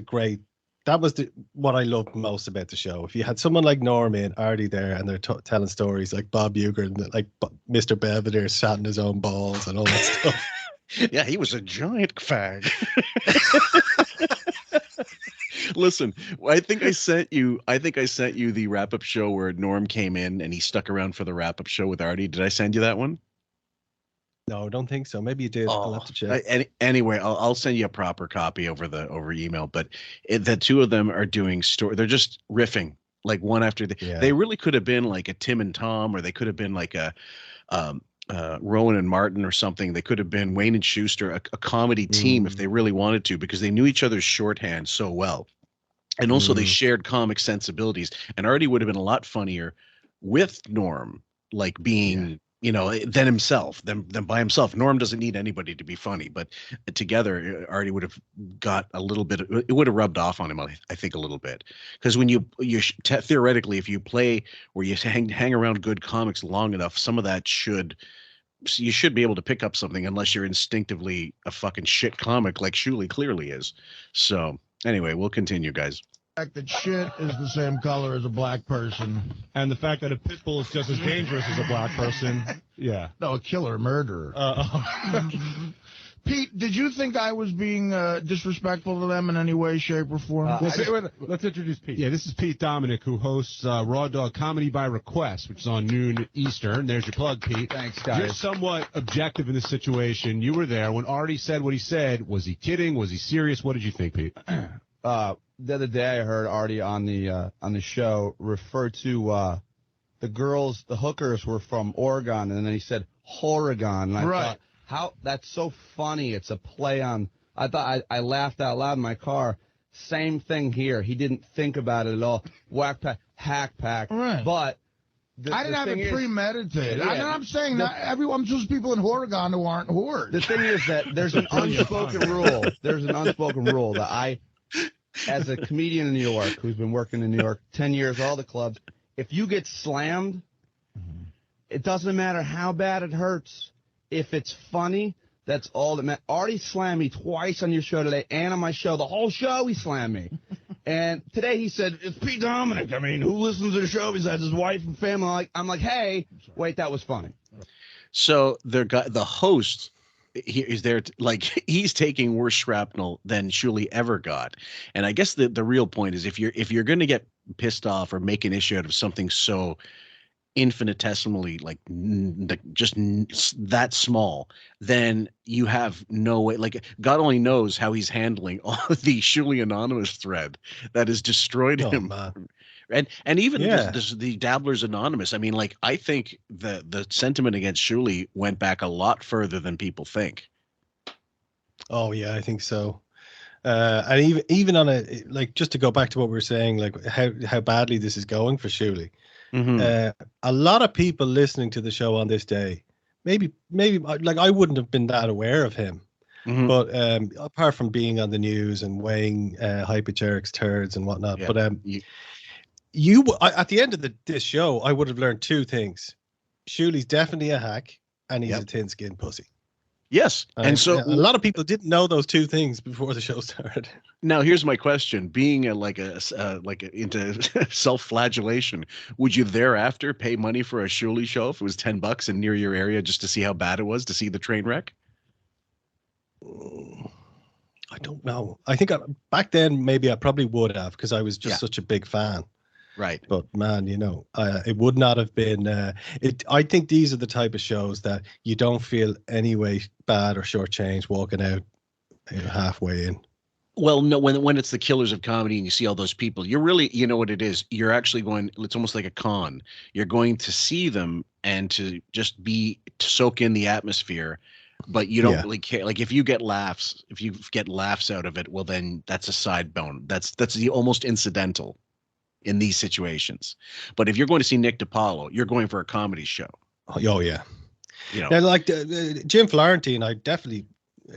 was what I loved most about the show. If you had someone like Norm and Artie there, and they're telling stories like Bob Uecker, and like Mr. Belvedere sat in his own balls and all that stuff. Yeah, he was a giant fag. Listen, I think I sent you the wrap-up show where Norm came in and he stuck around for the wrap-up show with Artie. Did I send you that one? No, I don't think so. Maybe you did. I'll have to check. Anyway, I'll send you a proper copy over email. But the two of them are doing story. They're just riffing like one after the. Yeah. They really could have been like a Tim and Tom, or they could have been like a Rowan and Martin or something. They could have been Wayne and Schuster, a comedy team if they really wanted to, because they knew each other's shorthand so well. And also they shared comic sensibilities, and Artie would have been a lot funnier with Norm, like being, than himself, than by himself. Norm doesn't need anybody to be funny, but together Artie would have got a little bit, it would have rubbed off on him, I think, a little bit. Because when you theoretically, if you play where you hang around good comics long enough, some of that you should be able to pick up something, unless you're instinctively a fucking shit comic like Shuli clearly is. So anyway, we'll continue, guys. The fact that shit is the same color as a black person. And the fact that a pit bull is just as dangerous as a black person. Yeah. No, a killer, murderer. Pete, did you think I was being disrespectful to them in any way, shape, or form? Let's introduce Pete. Yeah, this is Pete Dominic, who hosts Raw Dog Comedy by Request, which is on noon Eastern. There's your plug, Pete. Thanks, guys. You're somewhat objective in this situation. You were there. When Artie said what he said, was he kidding? Was he serious? What did you think, Pete? The other day I heard Artie on the show refer to the girls, the hookers were from Oregon, and then he said Oregon. And I thought, how that's so funny. It's a play on. I thought I laughed out loud in my car. Same thing here. He didn't think about it at all. Whack pack, hack pack. Right. But I didn't have it premeditated. Yeah, I'm saying not everyone, just people in Oregon who aren't whores. The thing is that there's an unspoken rule. There's an unspoken rule that I, as a comedian in New York, who's been working in New York 10 years, all the clubs, if you get slammed, it doesn't matter how bad it hurts. If it's funny, that's all that matters. Artie slammed me twice on your show today and on my show. The whole show he slammed me. And today he said, it's Pete Dominic. I mean, who listens to the show besides his wife and family? I'm like, hey, wait, that was funny. So the host, he is there, he's taking worse shrapnel than Shuli ever got. And I guess the real point is, if you're going to get pissed off or make an issue out of something so infinitesimally just that small, then you have no way. Like, God only knows how he's handling all the Shuli Anonymous thread that has destroyed him. Man. And even the Dabblers Anonymous. I mean, I think the sentiment against Shuli went back a lot further than people think. Oh yeah, I think so. And even on a, like, just to go back to what we were saying, like how badly this is going for Shuli. A lot of people listening to the show on this day, maybe like I wouldn't have been that aware of him. But apart from being on the news and weighing hypercherics turds and whatnot, but at the end of this show, I would have learned two things: Shuli's definitely a hack, and he's a thin-skinned pussy. Yes, and so a lot of people didn't know those two things before the show started. Now, here's my question: being into self-flagellation, would you thereafter pay money for a Shuli show if it was $10 and near your area just to see how bad it was, to see the train wreck? I don't know. I think back then maybe I probably would have, because I was just such a big fan. Right. But man, it would not have been. I think these are the type of shows that you don't feel any way bad or shortchanged walking out halfway in. Well, no, when it's the killers of comedy and you see all those people, you're really, you know what it is? You're actually going, it's almost like a con. You're going to see them and to just to soak in the atmosphere. But you don't really care. Like if you get laughs out of it, well, then that's a side bone. That's the almost incidental in these situations. But if you're going to see Nick DiPaolo, you're going for a comedy show. Oh yeah. Now, like Jim Florentine, I definitely,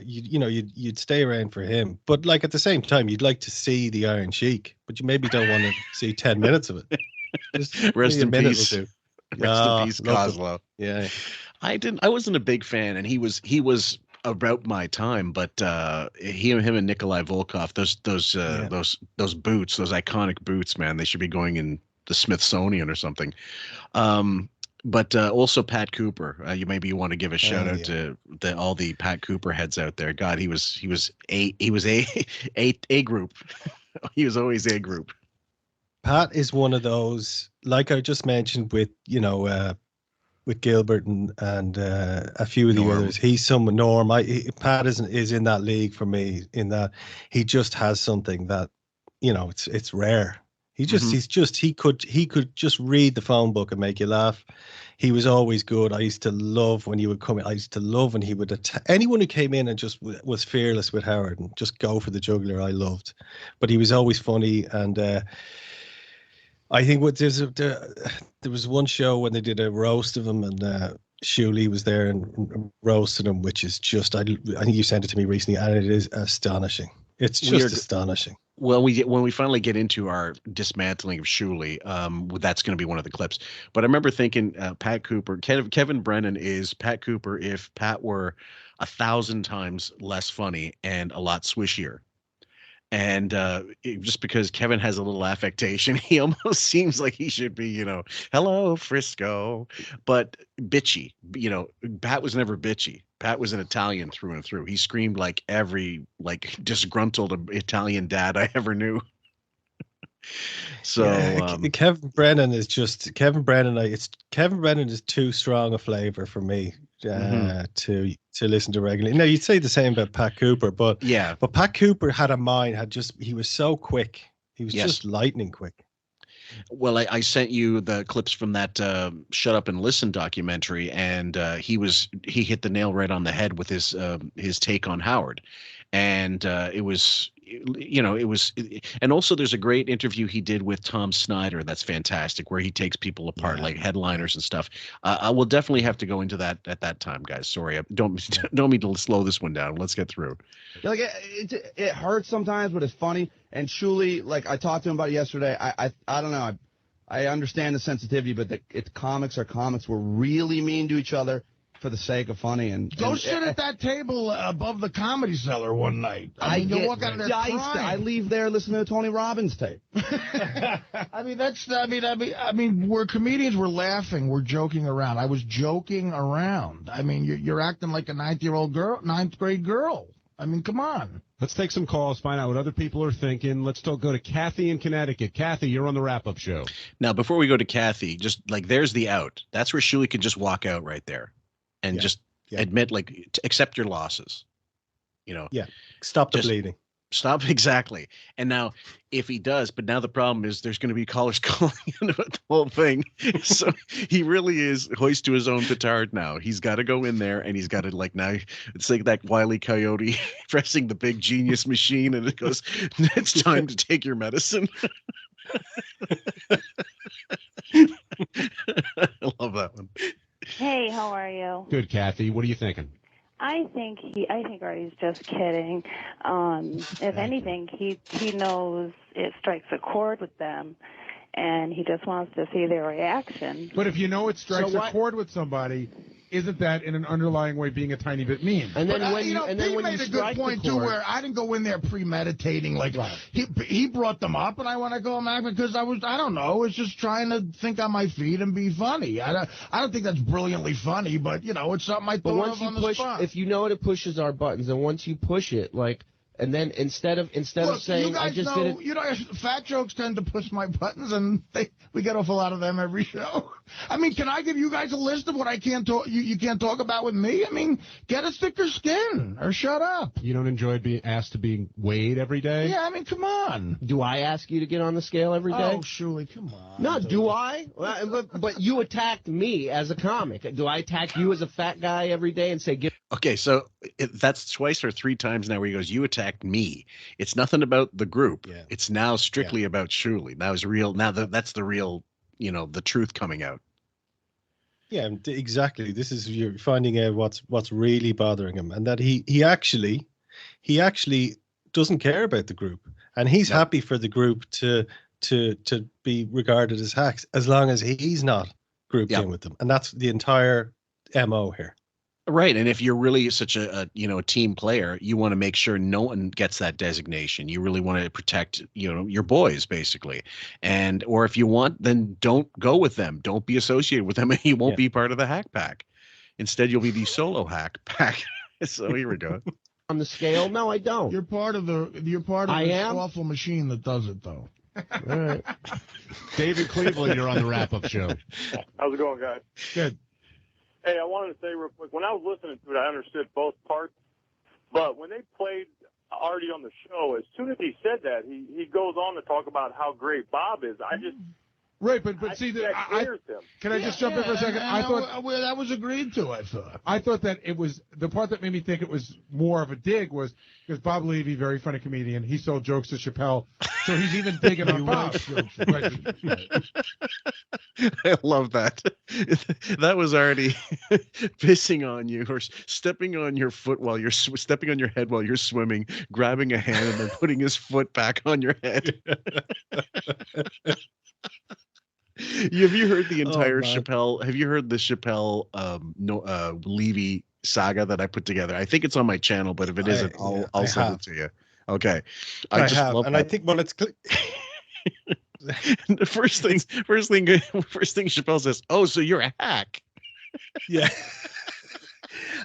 you'd stay around for him. But like at the same time, you'd like to see the Iron Sheik, but you maybe don't want to see 10 minutes of it. Just Rest in peace. Rest in peace, Kozlov. Yeah. I wasn't a big fan, and he was about my time, but him and Nikolai Volkov, those boots, those iconic boots, man, they should be going in the Smithsonian or something. But also Pat Cooper. You want to give a shout out to all the Pat Cooper heads out there. God, he was a group. He was always a group. Pat is one of those, like I just mentioned with with Gilbert and a few of the others. He's some Norm. Pat is in that league for me, in that he just has something that, it's rare. He could just read the phone book and make you laugh. He was always good. I used to love when he would come in. I used to love when he would attack anyone who came in and just was fearless with Howard and just go for the jugular. I loved, but he was always funny. And I think there was one show when they did a roast of him, and Shuli was there and roasted him, which is just, I think you sent it to me recently, and it is astonishing. It's just astonishing. Well, when we finally get into our dismantling of Shuli, that's going to be one of the clips. But I remember thinking, Pat Cooper, Kevin Brennan is Pat Cooper if Pat were 1,000 times less funny and a lot swishier. And just because Kevin has a little affectation, he almost seems like he should be, hello, Frisco, but bitchy. Pat was never bitchy. Pat was an Italian through and through. He screamed like every disgruntled Italian dad I ever knew. So Kevin Brennan is too strong a flavor for me to listen to regularly. Now, you'd say the same about Pat Cooper, but Pat Cooper had a mind, he was so quick. He was just lightning quick. Well, I sent you the clips from that Shut Up and Listen documentary, and he hit the nail right on the head with his take on Howard. And it was, and also there's a great interview he did with Tom Snyder. That's fantastic, where he takes people apart, like headliners and stuff. I will definitely have to go into that at that time, guys. Sorry, don't mean to slow this one down. Let's get through. Like it hurts sometimes, but it's funny. And Shuli, like I talked to him about it yesterday. I don't know. I understand the sensitivity, but comics are comics. We're really mean to each other for the sake of funny. And go sit at that table above the Comedy Cellar one night. I mean, you walk out of there crying. I leave there listening to Tony Robbins tape. I mean, we're comedians. We're laughing. We're joking around. I was joking around. I mean, you're acting like a ninth grade girl. I mean, come on. Let's take some calls, find out what other people are thinking. Let's go to Kathy in Connecticut. Kathy, you're on the wrap-up show. Now, before we go to Kathy, just there's the out. That's where Shuli could just walk out right there and just admit, accept your losses. Stop the bleeding. Stop, exactly. And now, if he does, but now the problem is there's going to be callers calling in about the whole thing. So he really is hoist to his own petard now. He's got to go in there, and he's got to, like, now it's like that Wile E. Coyote pressing the big genius machine, and it goes, it's time to take your medicine. I love that one. Hey, how are you? Good, Kathy. What are you thinking? I think Artie's just kidding. If anything, he knows it strikes a chord with them, and he just wants to see their reaction. But if you know it strikes a chord with somebody, isn't that in an underlying way being a tiny bit mean? And then Pete made a good point too, where I didn't go in there premeditating. Like he brought them up, and I want to go back because I don't know, was just trying to think on my feet and be funny. I don't think that's brilliantly funny, but it's something I thought of on the spot. If you know it pushes our buttons, and once you push it, like. And then instead of saying I just did it, fat jokes tend to push my buttons, and we get off a lot of them every show. I mean, can I give you guys a list of what I can't talk? You can't talk about with me. I mean, get a thicker skin or shut up. You don't enjoy being asked to be weighed every day? Yeah, I mean, come on. Do I ask you to get on the scale every day? Oh, Shuli, come on. No, do I? But you attacked me as a comic. Do I attack you as a fat guy every day and say get? Okay, so that's twice or three times now where he goes, you attacked me. It's nothing about the group. Yeah. It's now strictly about Shuli. Now is real. Now that's the real, the truth coming out. Yeah, exactly. This is, you're finding out what's really bothering him, and that he actually doesn't care about the group, and he's happy for the group to be regarded as hacks as long as he's not grouped in with them, and that's the entire MO here. Right, and if you're really such a team player, you want to make sure no one gets that designation. You really want to protect your boys, basically, or if you want, then don't go with them. Don't be associated with them, and you won't be part of the hack pack. Instead, you'll be the solo hack pack. So here we go. On the scale, no, I don't. You're part of the awful machine that does it, though. All right, David Cleveland, you're on the wrap-up show. How's it going, guys? Good. Hey, I wanted to say real quick, when I was listening to it, I understood both parts. But when they played Artie on the show, as soon as he said that, he goes on to talk about how great Bob is. Right, but see, can I just jump in for a second? I thought that was agreed to. I thought that it was the part that made me think it was more of a dig was because Bob Levy, very funny comedian, he sold jokes to Chappelle, so he's even digging on Bob. I love that. That was already pissing on you or stepping on your foot while you're stepping on your head while you're swimming, grabbing a hand and then putting his foot back on your head. Have you heard the entire Chappelle? Have you heard the Chappelle Levy saga that I put together? I think it's on my channel, but if it isn't, I'll send it to you. Okay, I just have, and I think when it's the first thing Chappelle says, "Oh, so you're a hack?" Yeah,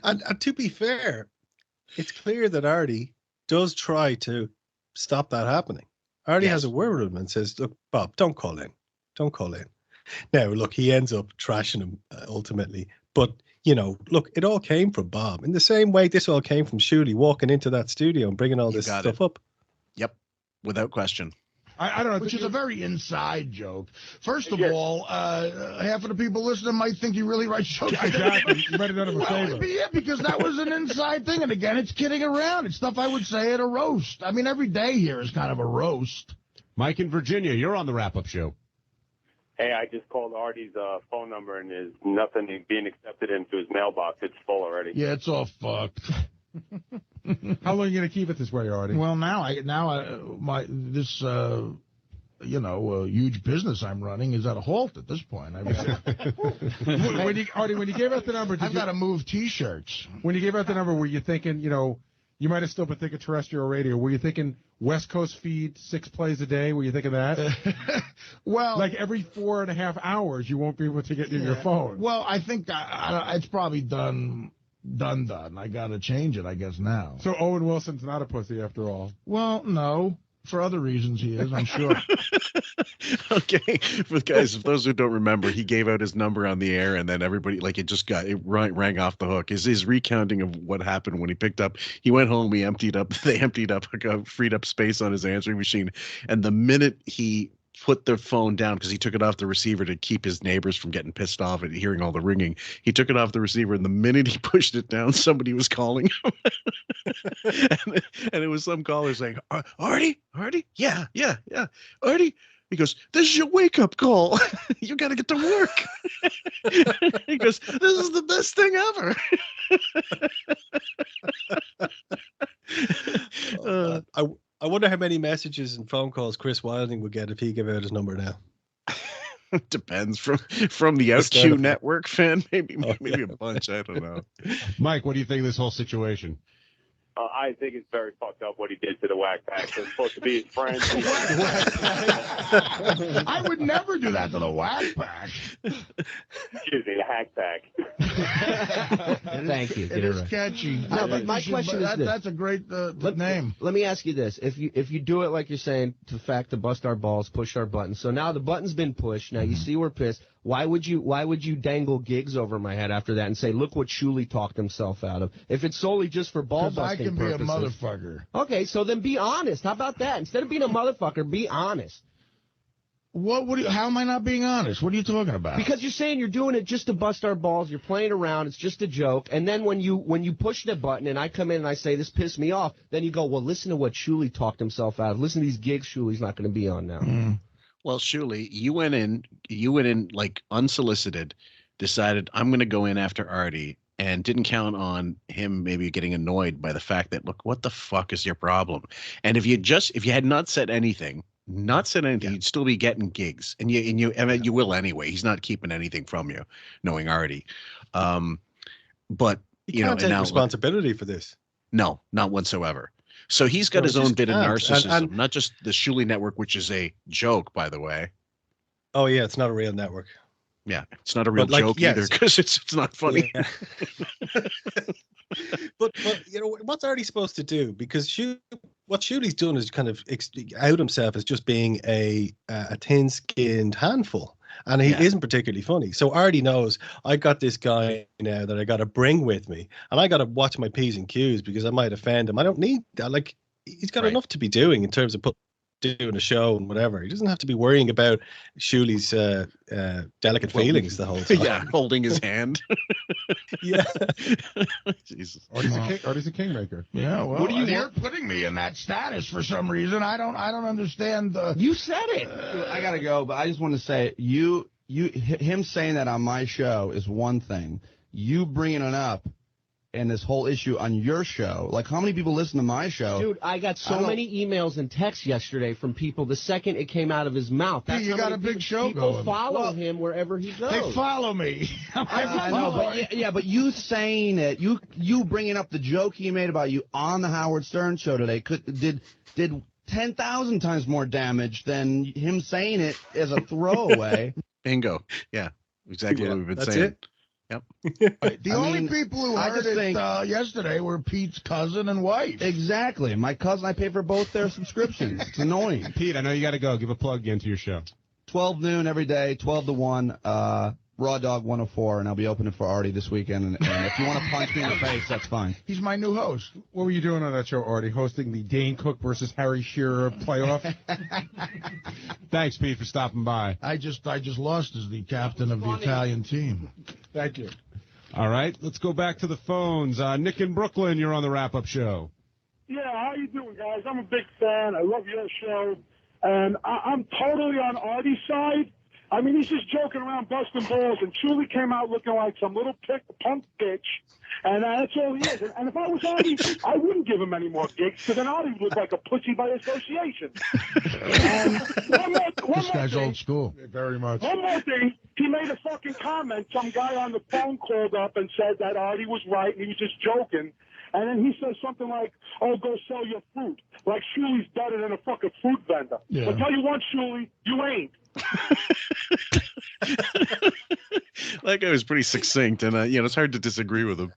and to be fair, it's clear that Artie does try to stop that happening. Artie has a word with him and says, "Look, Bob, don't call in. Don't call in." Now, look, he ends up trashing him ultimately. But, look, it all came from Bob. In the same way, this all came from Shuli walking into that studio and bringing all this stuff up. Yep, without question. I don't know. Which is a very inside joke. First of all, half of the people listening might think he really writes jokes. Exactly. You might have done him a favor. Yeah, because that was an inside thing. And again, it's kidding around. It's stuff I would say at a roast. I mean, every day here is kind of a roast. Mike in Virginia, you're on the wrap-up show. Hey, I just called Artie's phone number, and there's nothing being accepted into his mailbox. It's full already. Yeah, it's all fucked. How long are you going to keep it this way, Artie? Well, huge business I'm running is at a halt at this point. I mean, Artie, when you gave out the number, I've got to move T-shirts. When you gave out the number, were you thinking, you might have still been thinking terrestrial radio. Were you thinking West Coast feed, 6 plays a day? Were you thinking that? Well, like every 4.5 hours, you won't be able to get in your phone. Well, I think it's probably done. I got to change it, I guess, now. So Owen Wilson's not a pussy after all. Well, no. For other reasons, he is, I'm sure. Okay, for guys, for those who don't remember, he gave out his number on the air, and then everybody, like, it rang off the hook. His recounting of what happened when he picked up, he went home, they emptied up, freed up space on his answering machine, and the minute he put the phone down, because he took it off the receiver to keep his neighbors from getting pissed off and hearing all the ringing, he took it off the receiver, and the minute he pushed it down, somebody was calling him. and it was some caller saying, Artie, yeah, Artie. He goes, this is your wake-up call. You got to get to work. He goes, this is the best thing ever. I wonder how many messages and phone calls Chris Wilding would get if he gave out his number now. Depends from the OutQ network fan, maybe a bunch. I don't know. Mike, what do you think of this whole situation? I think it's very fucked up what he did to the whack pack. They're supposed to be his friends. I would never do that to the whack pack. Excuse me, the hack pack. Thank you. It is catchy. No, but my question is this. That's a great name. Let me ask you this. If you do it like you're saying, to bust our balls, push our buttons. So now the button's been pushed. Now you see we're pissed. Why would you dangle gigs over my head after that and say, look what Shuli talked himself out of? If it's solely just for ball busting purposes. I can be a motherfucker. Okay, so then be honest. How about that? Instead of being a motherfucker, be honest. How am I not being honest? What are you talking about? Because you're saying you're doing it just to bust our balls. You're playing around. It's just a joke. And then when you push the button and I come in and I say this pissed me off, then you go, well, listen to what Shuli talked himself out of. Listen to these gigs Shuli's not going to be on now. Well, Shuli, you went in like unsolicited, decided I'm going to go in after Artie, and didn't count on him maybe getting annoyed by the fact that, look, what the fuck is your problem? And if you had not said anything, you'd still be getting gigs, and you will anyway. He's not keeping anything from you, knowing Artie. But you can't take responsibility for this. No, not whatsoever. So he's got his own bit of narcissism, not just the Shuli network, which is a joke, by the way. Oh yeah, it's not a real network. Yeah, it's not a real joke either, because it's not funny. Yeah. but you know, what's Artie supposed to do? Because what Shuli's done is kind of out himself as just being a thin-skinned handful. And he isn't particularly funny. So Artie knows I got this guy now that I got to bring with me, and I got to watch my P's and Q's because I might offend him. I don't need that. Like, he's got enough to be doing in terms of doing a show and whatever. He doesn't have to be worrying about Shuli's delicate feelings the whole time. Yeah, holding his hand. Yeah. Jesus. Artie's a kingmaker. Yeah, well, you're putting me in that status for some reason. I don't understand the... You said it. I gotta go, but I just want to say, him saying that on my show is one thing. You bringing it up and this whole issue on your show, like, how many people listen to my show? Dude, I got so many emails and texts yesterday from people the second it came out of his mouth. That's you got a big show going. People follow him wherever he goes. They follow me. I know, but you saying it, you bringing up the joke he made about you on the Howard Stern show today did 10,000 times more damage than him saying it as a throwaway. Bingo. Yeah, exactly what we've been saying. It. Yep. The only people who heard it yesterday were Pete's cousin and wife. Exactly. My cousin, I pay for both their subscriptions. It's annoying. Pete, I know you got to go. Give a plug again to your show. 12 noon every day, 12 to 1, Raw Dog 104, and I'll be opening for Artie this weekend. And if you want to punch me in the face, that's fine. He's my new host. What were you doing on that show, Artie? Hosting the Dane Cook versus Harry Shearer playoff? Thanks, Pete, for stopping by. I just lost as the captain of the Italian team. Thank you. All right, let's go back to the phones. Nick in Brooklyn, you're on the wrap-up show. Yeah, how you doing, guys? I'm a big fan. I love your show. And I'm totally on Artie's side. I mean, he's just joking around, busting balls, and Shuli came out looking like some little punk bitch, and that's all he is. And if I was Artie, I wouldn't give him any more gigs, because then Artie would look like a pussy by association. And this guy's old school. Very much. One more thing. He made a fucking comment. Some guy on the phone called up and said that Artie was right, and he was just joking. And then he says something like, oh, go sell your fruit. Like Shuli's better than a fucking fruit vendor. Yeah. I'll tell you what, Shuli, you ain't. That guy was pretty succinct, and it's hard to disagree with him.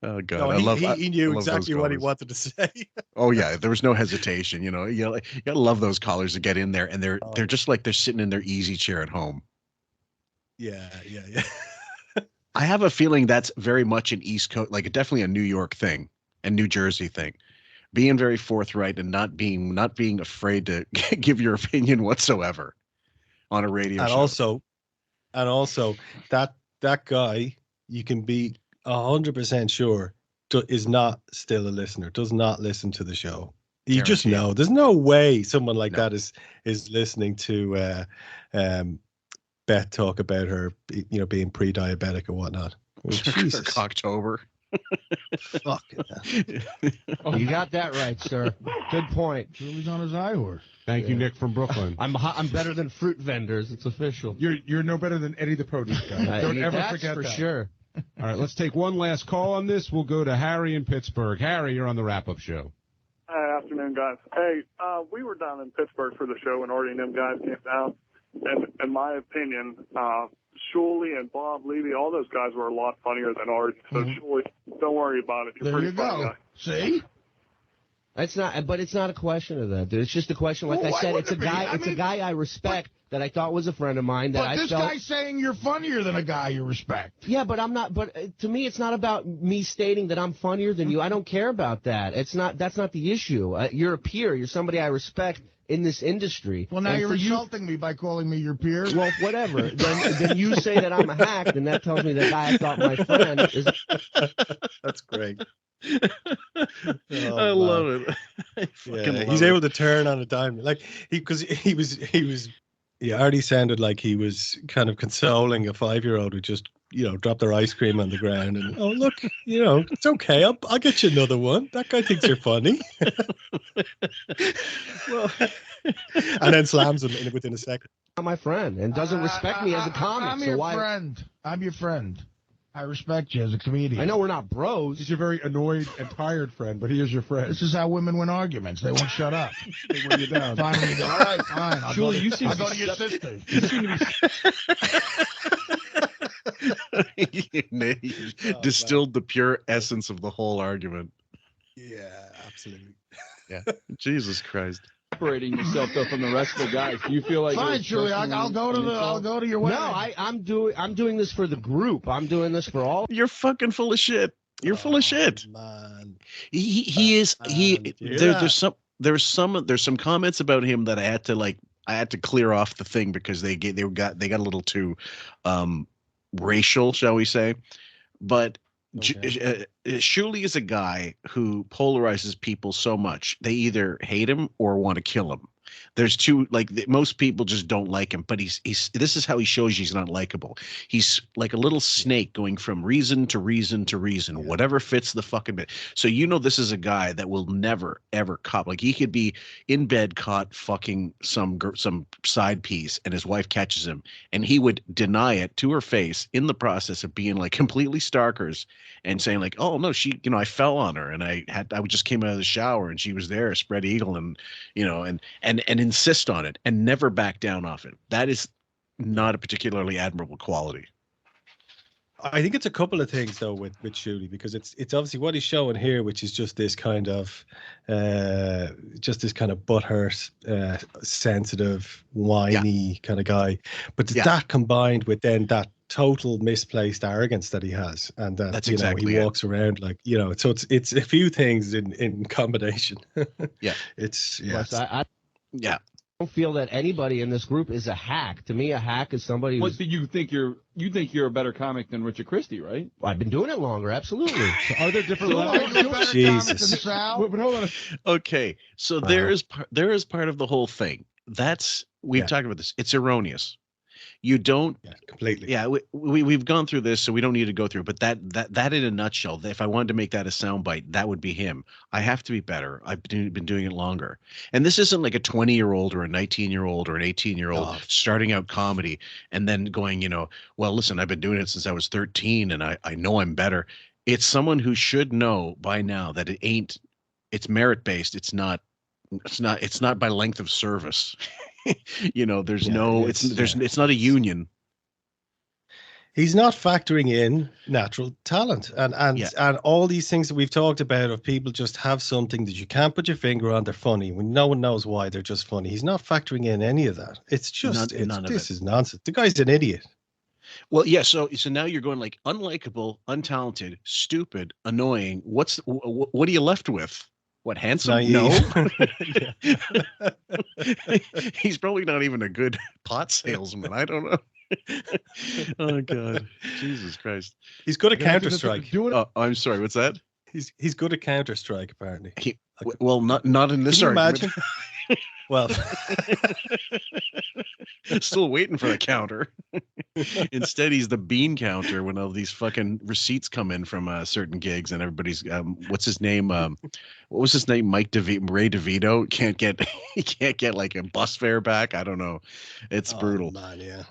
Oh God, No, he knew exactly what he callers. wanted to say. Oh yeah, there was no hesitation. You gotta love those callers that get in there and they're just like they're sitting in their easy chair at home. Yeah. I have a feeling that's very much an East Coast, like definitely a New York thing and New Jersey thing. Being very forthright and not being afraid to give your opinion whatsoever on a radio show. And also that guy, you can be 100% sure is not still a listener, does not listen to the show. You just know. There's no way someone like that is listening to Beth talk about her, being pre-diabetic or whatnot. Jesus. Cocktober. Fuck. You got that right, sir. Good point. Julie's on his high horse. Thank you, Nick from Brooklyn. I'm better than fruit vendors. It's official. You're no better than Eddie the produce guy. Don't ever forget for that. Sure. All right, let's take one last call on this. We'll go to Harry in Pittsburgh. Harry, you're on the wrap-up show. Hi, afternoon, guys. Hey, we were down in Pittsburgh for the show when Artie and them guys came down. And in my opinion, Shuli and Bob Levy, all those guys were a lot funnier than Artie. So Shuli, don't worry about it. You're there pretty you funny go. guy. See? It's not a question of that, dude. It's just a question, like I said, it's a guy I respect that I thought was a friend of mine. But this guy's saying you're funnier than a guy you respect. Yeah, but I'm not. But to me, it's not about me stating that I'm funnier than you. I don't care about that. That's not the issue. You're a peer. You're somebody I respect in this industry. Well, now you're insulting me by calling me your peer. Well, whatever. then you say that I'm a hack, and that tells me that guy I thought my friend is. That's great. I love it. He's able to turn on a dime, like he was. Yeah, Artie sounded like he was kind of consoling a 5-year-old who just, dropped their ice cream on the ground and, oh, look, it's okay. I'll get you another one. That guy thinks you're funny. Well, and then slams him within a second. My friend and doesn't respect me as a comic. I'm your friend. I'm your friend. I respect you as a comedian. I know we're not bros. He's your very annoyed and tired friend, but he is your friend. This is how women win arguments. They won't shut up. They win you down. Finally, all right, fine. I'll Julie, go to your sister. Distilled the pure essence of the whole argument. Yeah, absolutely. Yeah. Jesus Christ. Separating yourself though from the rest of the guys. Do you feel like fine, Julie? I'll go to your wedding. No, I'm doing this for the group. I'm doing this for all. You're fucking full of shit. You're full of shit. Man. There's some comments about him that I had to clear off the thing because they got a little too racial, shall we say. But okay. Shuli is a guy who polarizes people so much they either hate him or want to kill him. There's two, most people just don't like him, but he's this is how he shows he's not likable. He's like a little snake going from reason to reason to reason, whatever fits the fucking bit. So this is a guy that will never ever cop. Like he could be in bed caught fucking some side piece, and his wife catches him, and he would deny it to her face in the process of being like completely starkers and saying like, oh no, she, I fell on her, and I just came out of the shower and she was there, spread eagle, and and insist on it and never back down off it. That is not a particularly admirable quality. I think it's a couple of things though with Shuli, because it's obviously what he's showing here, which is just this kind of butthurt, sensitive, whiny kind of guy. But that combined with then that total misplaced arrogance that he has, and that that's he walks around like so it's a few things in combination. Yeah, it's I don't feel that anybody in this group is a hack. To me, a hack is somebody who's... What, you think you're a better comic than Richard Christie, right? I've been doing it longer, absolutely. Are there different levels? Jesus. But hold on. Okay, so there is part of the whole thing. We've talked about this. It's erroneous. You don't completely. Yeah, we've gone through this, so we don't need to go through. But that in a nutshell, if I wanted to make that a soundbite, that would be him. I have to be better. I've been doing it longer, and this isn't like a 20-year-old or a 19-year-old or an 18-year-old starting out comedy and then going, well, listen, I've been doing it since I was 13, and I know I'm better. It's someone who should know by now that it's merit based. It's not by length of service. It's not a union. He's not factoring in natural talent and all these things that we've talked about of people just have something that you can't put your finger on. They're funny when no one knows why they're just funny. He's not factoring in any of that. It's just this is nonsense. The guy's an idiot. Well, yeah. So now you're going like unlikable, untalented, stupid, annoying. What are you left with? What, handsome? Naive. No. He's probably not even a good pot salesman. I don't know. Oh God, Jesus Christ! He's good at Counter-Strike. Oh, I'm sorry. What's that? He's good at Counter-Strike, apparently. Well, not in this Can you argument. imagine? Well, still waiting for the counter. Instead, he's the bean counter when all these fucking receipts come in from certain gigs, and everybody's what's his name? What was his name? Ray DeVito he can't get like a bus fare back. I don't know. It's brutal. Man, yeah.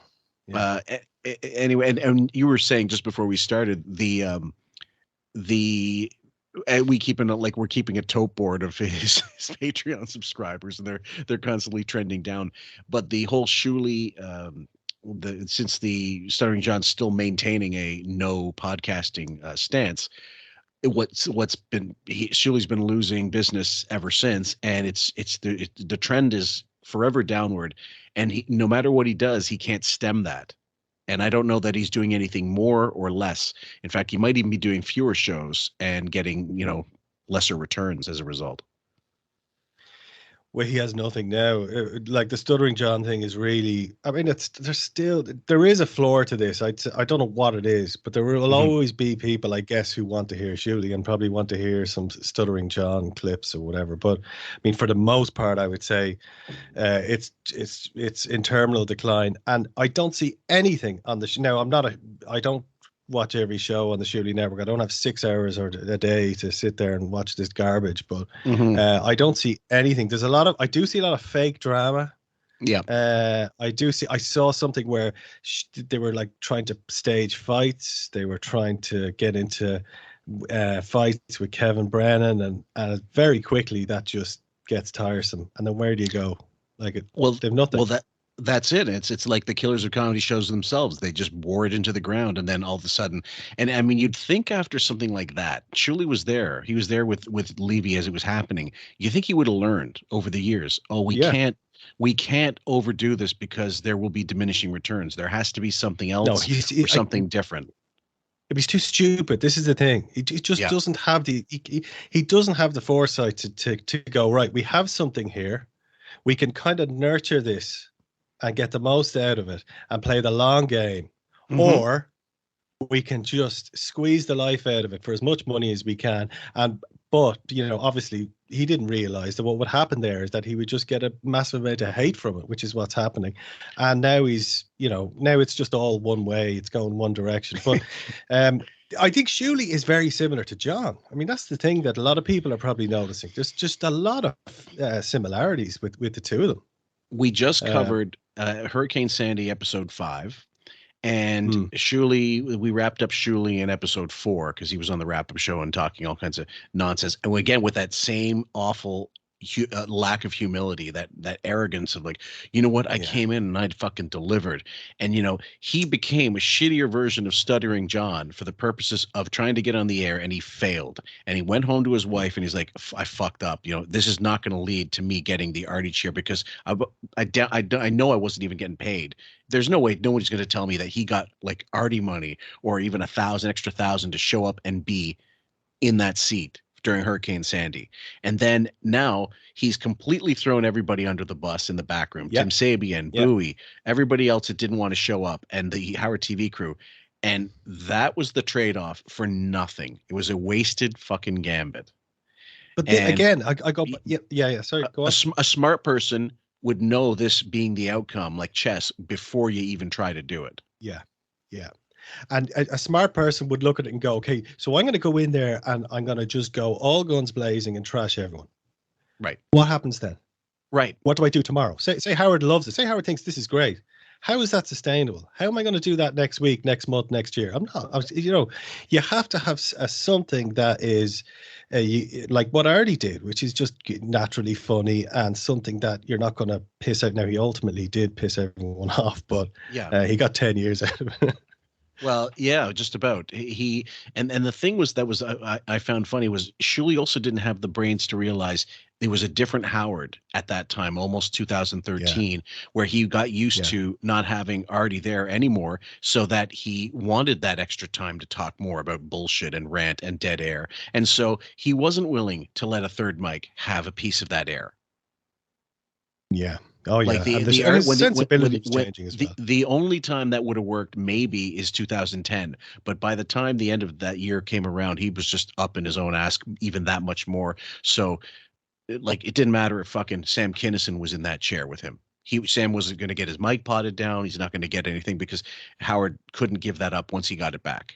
Anyway, and you were saying just before we started we're keeping a tote board of his Patreon subscribers, and they're constantly trending down. But the whole Shuli, since the Stuttering John's still maintaining a no podcasting stance, Shuli's been losing business ever since, and the trend is forever downward, and no matter what he does, he can't stem that. And I don't know that he's doing anything more or less. In fact, he might even be doing fewer shows and getting, lesser returns as a result. Well, he has nothing now. Like the Stuttering John thing is really, I mean, there is a floor to this. I don't know what it is, but there will always be people, I guess, who want to hear Shuli and probably want to hear some Stuttering John clips or whatever. But I mean, for the most part, I would say it's in terminal decline. And I don't see anything on the show. Now, I don't watch every show on the Shuli network. I don't have 6 hours or a day to sit there and watch this garbage, but I don't see anything. I do see a lot of fake drama. Yeah. I saw something where they were like trying to stage fights. They were trying to get into fights with Kevin Brennan, and very quickly that just gets tiresome. And then where do you go? They've nothing. Well, that's it. It's like the killers of comedy shows themselves. They just bore it into the ground, and then all of a sudden, and I mean, you'd think after something like that, Shuli was there. He was there with Levy as it was happening. You think he would have learned over the years. Oh, we can't overdo this because there will be diminishing returns. There has to be something else or something different. He's too stupid. This is the thing. He just doesn't have he doesn't have the foresight to go, right, we have something here. We can kind of nurture this and get the most out of it and play the long game. Or we can just squeeze the life out of it for as much money as we can. But obviously he didn't realize that what would happen there is that he would just get a massive amount of hate from it, which is what's happening. And now now it's just all one way. It's going one direction. But I think Shuli is very similar to John. I mean, that's the thing that a lot of people are probably noticing. There's just a lot of similarities with the two of them. We just covered Hurricane Sandy episode 5, and Shuli. We wrapped up Shuli in episode 4 because he was on the wrap-up show and talking all kinds of nonsense. And again, with that same awful lack of humility, that arrogance of like, you know what, I came in and I'd fucking delivered. And he became a shittier version of Stuttering John for the purposes of trying to get on the air, and he failed. And he went home to his wife and he's like, I fucked up. This is not going to lead to me getting the Artie cheer because I know I wasn't even getting paid. There's no way nobody's going to tell me that he got like Artie money or even extra thousand to show up and be in that seat during Hurricane Sandy. And then now he's completely thrown everybody under the bus in the back room. Tim Sabian, Bowie, everybody else that didn't want to show up, and the Howard TV crew. And that was the trade-off for nothing. It was a wasted fucking gambit. But again, I go, sorry, go on. A smart person would know this being the outcome, like chess, before you even try to do it. Yeah. And a smart person would look at it and go, okay, so I'm going to go in there and I'm going to just go all guns blazing and trash everyone. Right. What happens then? Right. What do I do tomorrow? Say Howard loves it. Say Howard thinks this is great. How is that sustainable? How am I going to do that next week, next month, next year? I'm not. You have to have something that is like what Artie did, which is just naturally funny and something that you're not going to piss out. Now, he ultimately did piss everyone off, but he got 10 years out of it. Well, yeah, just about. He and the thing was that was I found funny was Shuli also didn't have the brains to realize there was a different Howard at that time, almost 2013, where he got used to not having Artie there anymore, so that he wanted that extra time to talk more about bullshit and rant and dead air, and so he wasn't willing to let a third mic have a piece of that air. Yeah. Oh, yeah. Like the sensibility is changing as well. The only time that would have worked maybe is 2010. But by the time the end of that year came around, he was just up in his own ass even that much more. So, like, it didn't matter if fucking Sam Kinison was in that chair with him. Sam wasn't going to get his mic potted down. He's not going to get anything because Howard couldn't give that up once he got it back.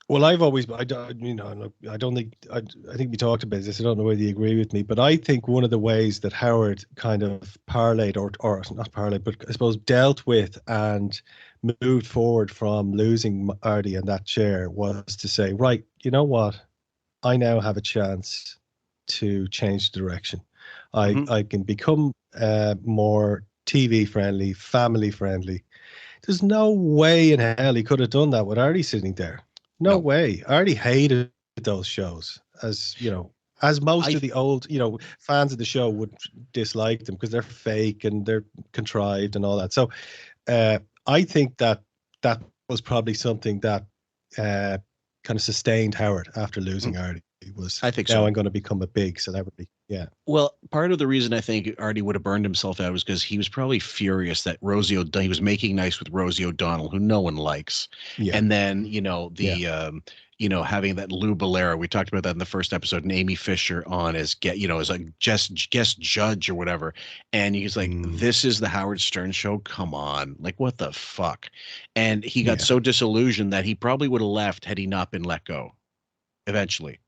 Well, I don't think I think we talked about this. I don't know whether you agree with me, but I think one of the ways that Howard kind of parlayed or not parlayed, but I suppose dealt with and moved forward from losing Artie in that chair was to say, right, you know what? I now have a chance to change the direction. I can become more TV friendly, family friendly. There's no way in hell he could have done that with Artie sitting there. No way. I already hated those shows, as you know, as most of the old, fans of the show would dislike them because they're fake and they're contrived and all that. So I think that was probably something that kind of sustained Howard after losing Artie. I think now I'm going to become a big celebrity. Yeah. Well, part of the reason I think Artie would have burned himself out was because he was probably furious that he was making nice with Rosie O'Donnell, who no one likes. Yeah. And then, having that Lou Bellera, we talked about that in the first episode, and Amy Fisher on as as a guest judge or whatever. And he's like, this is the Howard Stern show. Come on. Like, what the fuck? And he got so disillusioned that he probably would have left had he not been let go eventually.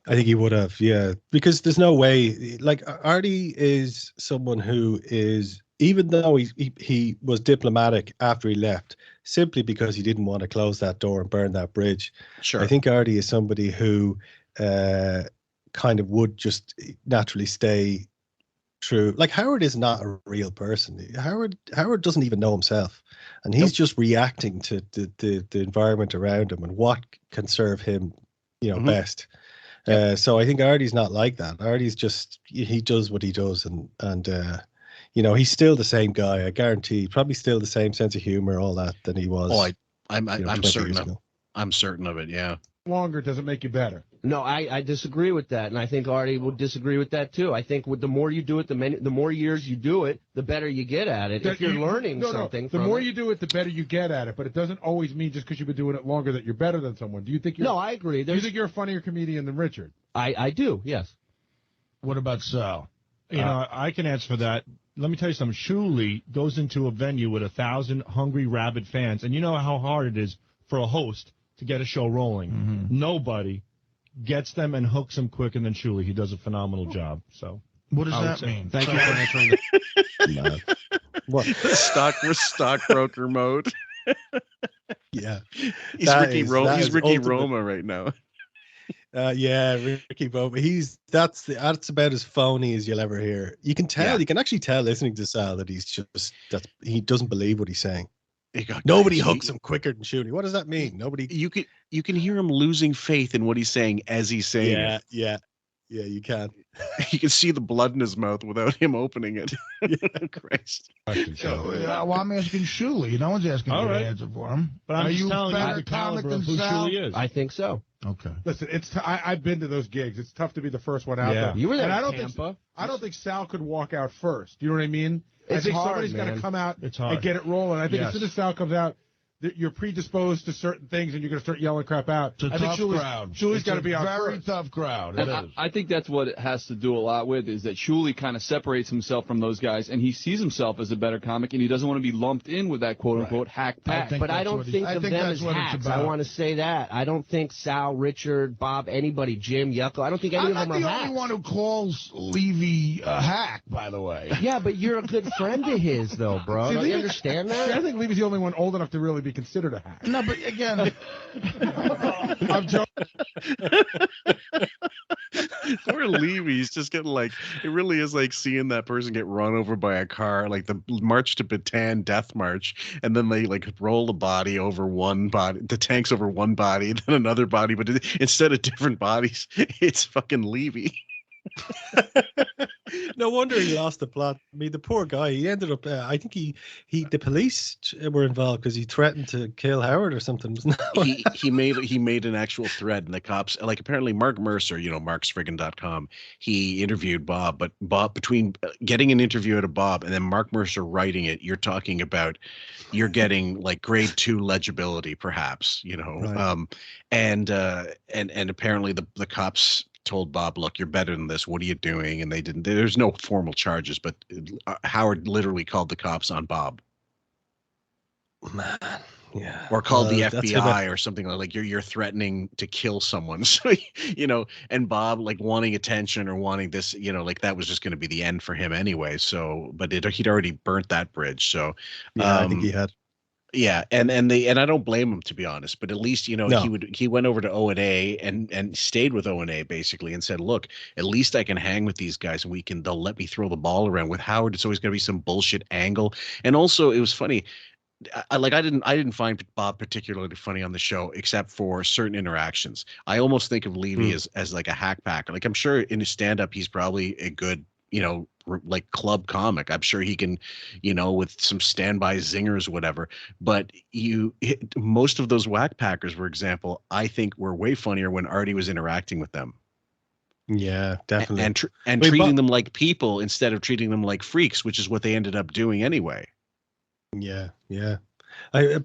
I think he would have, yeah, because there's no way. Like, Artie is someone who is, even though he was diplomatic after he left, simply because he didn't want to close that door and burn that bridge. Sure. I think Artie is somebody who kind of would just naturally stay true. Like, Howard is not a real person. Howard doesn't even know himself, and he's just reacting to the environment around him and what can serve him, best. So I think Artie's not like that. Artie's just, he does what he does, and he's still the same guy. I guarantee, probably still the same sense of humor, all that, than he was. Oh, I'm certain of it. Yeah. Longer doesn't make you better. No, I disagree with that, and I think Artie would disagree with that too. I think the more you do it, the more years you do it, the better you get at it. If you're learning something, the more you do it, the better you get at it. But it doesn't always mean just because you've been doing it longer that you're better than someone. Do you think? No, I agree. Do you think you're a funnier comedian than Richard? I do. Yes. What about Sal? I can answer for that. Let me tell you something. Shuli goes into a venue with 1,000 hungry, rabid fans, and you know how hard it is for a host to get a show rolling. Mm-hmm. Nobody gets them and hooks them quicker than Shuli. He does a phenomenal job. So, what does that mean? Thank you for answering that. What? Stockbroker mode. Yeah, he's Ricky Roma right now. Ricky Roma. That's about as phony as you'll ever hear. You can tell. Yeah. You can actually tell listening to Sal that he doesn't believe what he's saying. Nobody hooks him quicker than Shuli. What does that mean? Nobody. You can hear him losing faith in what he's saying as he's saying it. Yeah, you can. You can see the blood in his mouth without him opening it. Christ. Well, I'm asking Shuli. No one's asking me to answer for him. But I'm just telling you the caliber of who Shuli is. I think so. Okay. Listen, I've been to those gigs. It's tough to be the first one out there. You were there. And I don't think Sal could walk out first. You know what I mean? I think somebody's got to come out and get it rolling. I think as soon as Sal comes out, you're predisposed to certain things and you're going to start yelling crap out. It's a tough crowd. Shuli's got to be out very tough crowd. It is. I think that's what it has to do a lot with, is that Shuli kind of separates himself from those guys, and he sees himself as a better comic, and he doesn't want to be lumped in with that quote-unquote hack pack. But I don't think of them as hacks. I want to say that. I don't think Sal, Richard, Bob, anybody, Jim, Yucko, I don't think any of them are hacks. I'm not the only one who calls Levy a hack, by the way. Yeah, but you're a good friend of his, though, bro. Don't you understand that? I think Levy's the only one old enough to really be be considered a hack. No, but again, I'm joking. Poor Levy's just getting like, it really is like seeing that person get run over by a car, like the March to Bataan death march, and then they like roll the body over one body, the tanks over one body, then another body, but instead of different bodies, it's fucking Levy. No wonder he lost the plot. I mean, the poor guy. He ended up. I think the police were involved because he threatened to kill Howard or something. Wasn't it? he made an actual thread, and the cops, like, apparently Mark Mercer, marksfriggin.com, he interviewed Bob, but Bob, between getting an interview out of Bob and then Mark Mercer writing it, you're talking about, you're getting like grade 2 legibility, perhaps, right. And apparently the cops told Bob, look, you're better than this. What are you doing? And they didn't. There's no formal charges, but Howard literally called the cops on Bob. Man, yeah. Or called the FBI or something like you're threatening to kill someone. So, and Bob, like, wanting attention or wanting this, like, that was just going to be the end for him anyway. So, but he'd already burnt that bridge. So yeah, I think he had. Yeah, and I don't blame him, to be honest, but at least he went over to O&A and stayed with O&A basically and said, look, at least I can hang with these guys and they'll let me throw the ball around. With Howard, it's always going to be some bullshit angle. And also, it was funny. I didn't find Bob particularly funny on the show, except for certain interactions. I almost think of Levy as like a hack packer. Like, I'm sure in his stand-up he's probably a good, like, club comic. I'm sure he can, with some standby zingers, whatever. But most of those whack packers, for example, I think were way funnier when Artie was interacting with them. Yeah, definitely. And treating them like people instead of treating them like freaks, which is what they ended up doing anyway. Yeah.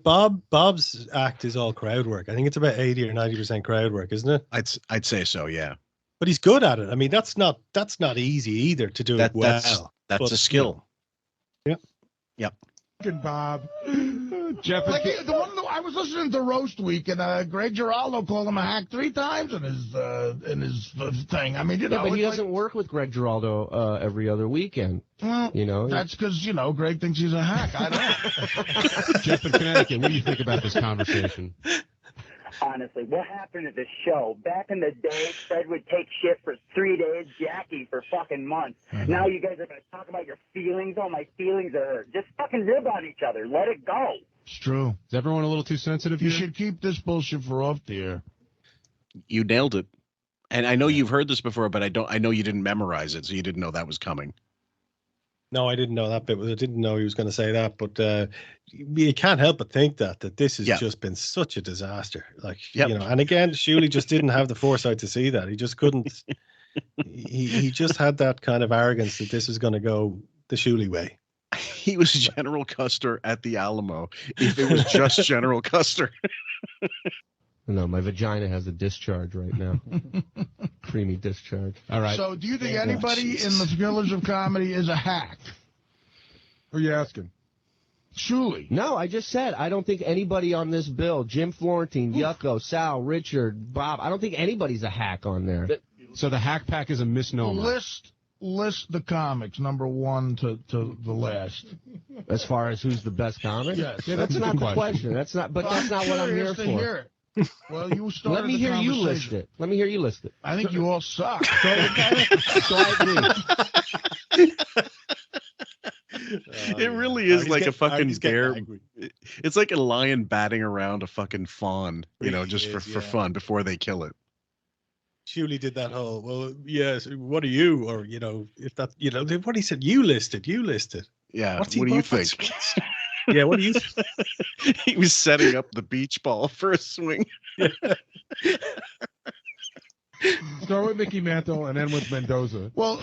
Bob's act is all crowd work. I think it's about 80 or 90% crowd work, isn't it? I'd say so, yeah. But he's good at it. I mean, that's not easy either to do it well. That's a skill. Yep. Bob. Jeff, like the one I was listening to Roast Week, and Greg Giraldo called him a hack 3 times in his thing. I mean, but he doesn't work with Greg Giraldo every other weekend. Well, that's because Greg thinks he's a hack. I don't. Jeff in Connecticut, what do you think about this conversation? Honestly, what happened at the show? Back in the day, Fred would take shit for 3 days, Jackie for fucking months. Now you guys are going to talk about your feelings? Oh, my feelings are hurt. Just fucking rib on each other. Let it go. It's true. Is everyone a little too sensitive? You should keep this bullshit for off the air. You nailed it. And I know you've heard this before, but I know you didn't memorize it, so you didn't know that was coming. No, I didn't know that bit. I didn't know he was going to say that, but you can't help but think that this has just been such a disaster. Like, and again, Shuli just didn't have the foresight to see that. He just couldn't. he just had that kind of arrogance that this was going to go the Shuli way. He was General Custer at the Alamo. If it was just General Custer. No, my vagina has a discharge right now. Creamy discharge. All right. So do you think anybody in the Pillars of Comedy is a hack? Who are you asking? Shuli. No, I just said I don't think anybody on this bill, Jim Florentine, Yucko, Sal, Richard, Bob, I don't think anybody's a hack on there. So the hack pack is a misnomer. List the comics, number 1 to the last. As far as who's the best comic? Yes. Yeah, that's not the question. That's not what I'm here for. Hear it. Well, you started. Let me hear you list it. Let me hear you list it. I think you all suck. So I agree. It really is like a fucking bear. It's like a lion batting around a fucking fawn, just for fun before they kill it. Shuli did that whole, well, yes, what are you? Or, if that, what he said, you listed. Yeah, what do you think? Yeah, what do you think? He was setting up the beach ball for a swing. Start with Mickey Mantle and end with Mendoza. Well,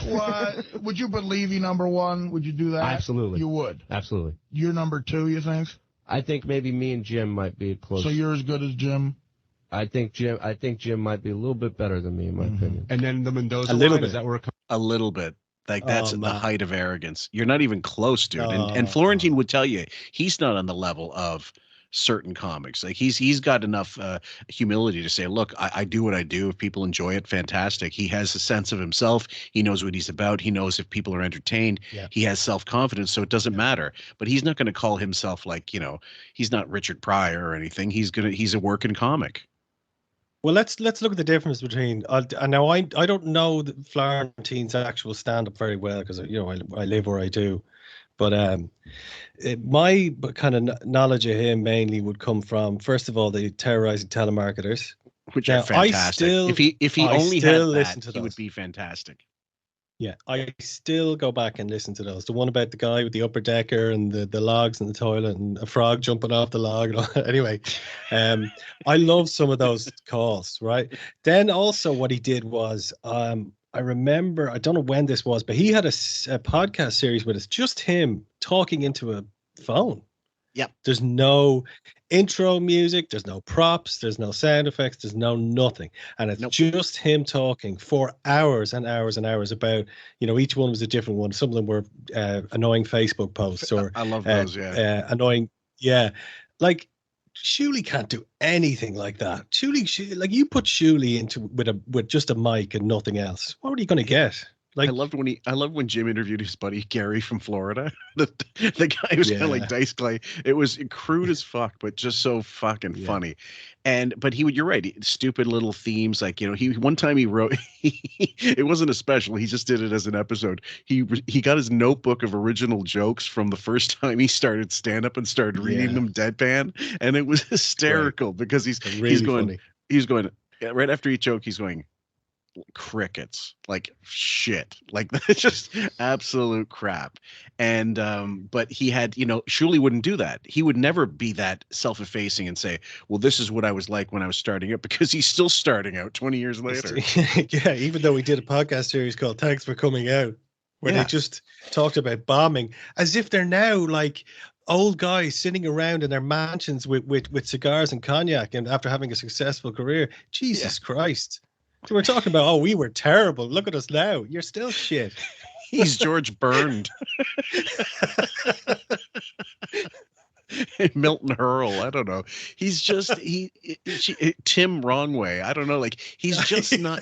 would you put Levy number 1? Would you do that? Absolutely. You would? Absolutely. You're number 2, you think? I think maybe me and Jim might be close. So you're as good as Jim? I think Jim might be a little bit better than me, in my opinion. And then the Mendoza a little line, bit. Is that where it comes? A little bit. Like, that's the height of arrogance. You're not even close, dude. And Florentine would tell you he's not on the level of certain comics. Like he's got enough humility to say, look, I do what I do. If people enjoy it, fantastic. He has a sense of himself. He knows what he's about. He knows if people are entertained. Yeah. He has self-confidence, so it doesn't matter. But he's not going to call himself like, he's not Richard Pryor or anything. He's a working comic. Well, let's look at the difference between. Now I don't know Florentine's actual stand-up very well because I live where I do, but my kind of knowledge of him mainly would come from, first of all, the terrorizing telemarketers, which are fantastic. If he only had that, he would be fantastic. Yeah, I still go back and listen to those. The one about the guy with the upper decker and the logs in the toilet and a frog jumping off the log. And all. Anyway, I love some of those calls, right? Then also what he did was, I remember, I don't know when this was, but he had a podcast series with us, just him talking into a phone. Yep. There's no intro music, there's no props, there's no sound effects, there's no nothing. And it's just him talking for hours and hours and hours about, each one was a different one. Some of them were annoying Facebook posts or I love those, annoying. Yeah. Like Shuli can't do anything like that. Shuli, like you put Shuli into with just a mic and nothing else. What are you going to get? Like, I loved when Jim interviewed his buddy Gary from Florida. the guy was kind of like Dice Clay. It was crude as fuck, but just so fucking funny. But you're right. Stupid little themes. Like, one time he wrote, it wasn't a special. He just did it as an episode. He got his notebook of original jokes from the first time he started stand up and started reading them deadpan. And it was hysterical because he's going right after each joke. He's going, crickets, like shit, like that's just absolute crap. And but he had, Shuli wouldn't do that. He would never be that self-effacing and say, well, this is what I was like when I was starting out, because he's still starting out 20 years later. Yeah, even though we did a podcast series called Thanks for Coming Out, where they just talked about bombing as if they're now like old guys sitting around in their mansions with cigars and cognac and after having a successful career. Jesus Christ. So we're talking about, we were terrible. Look at us now. You're still shit. He's George Burned. Milton Hurl. I don't know. He's just Tim Wrongway. I don't know. Like he's just not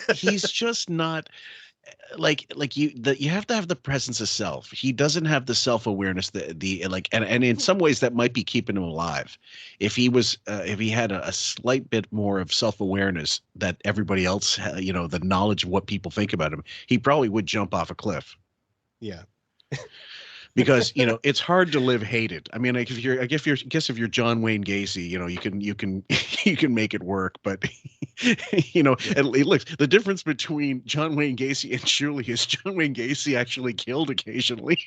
like you have to have the presence of self. He doesn't have the self-awareness, and in some ways that might be keeping him alive. If he was if he had a slight bit more of self-awareness that everybody else the knowledge of what people think about him, he probably would jump off a cliff. Yeah. Because it's hard to live hated. I mean, like if you're John Wayne Gacy, you can make it work. But look, the difference between John Wayne Gacy and Shuli is John Wayne Gacy actually killed occasionally,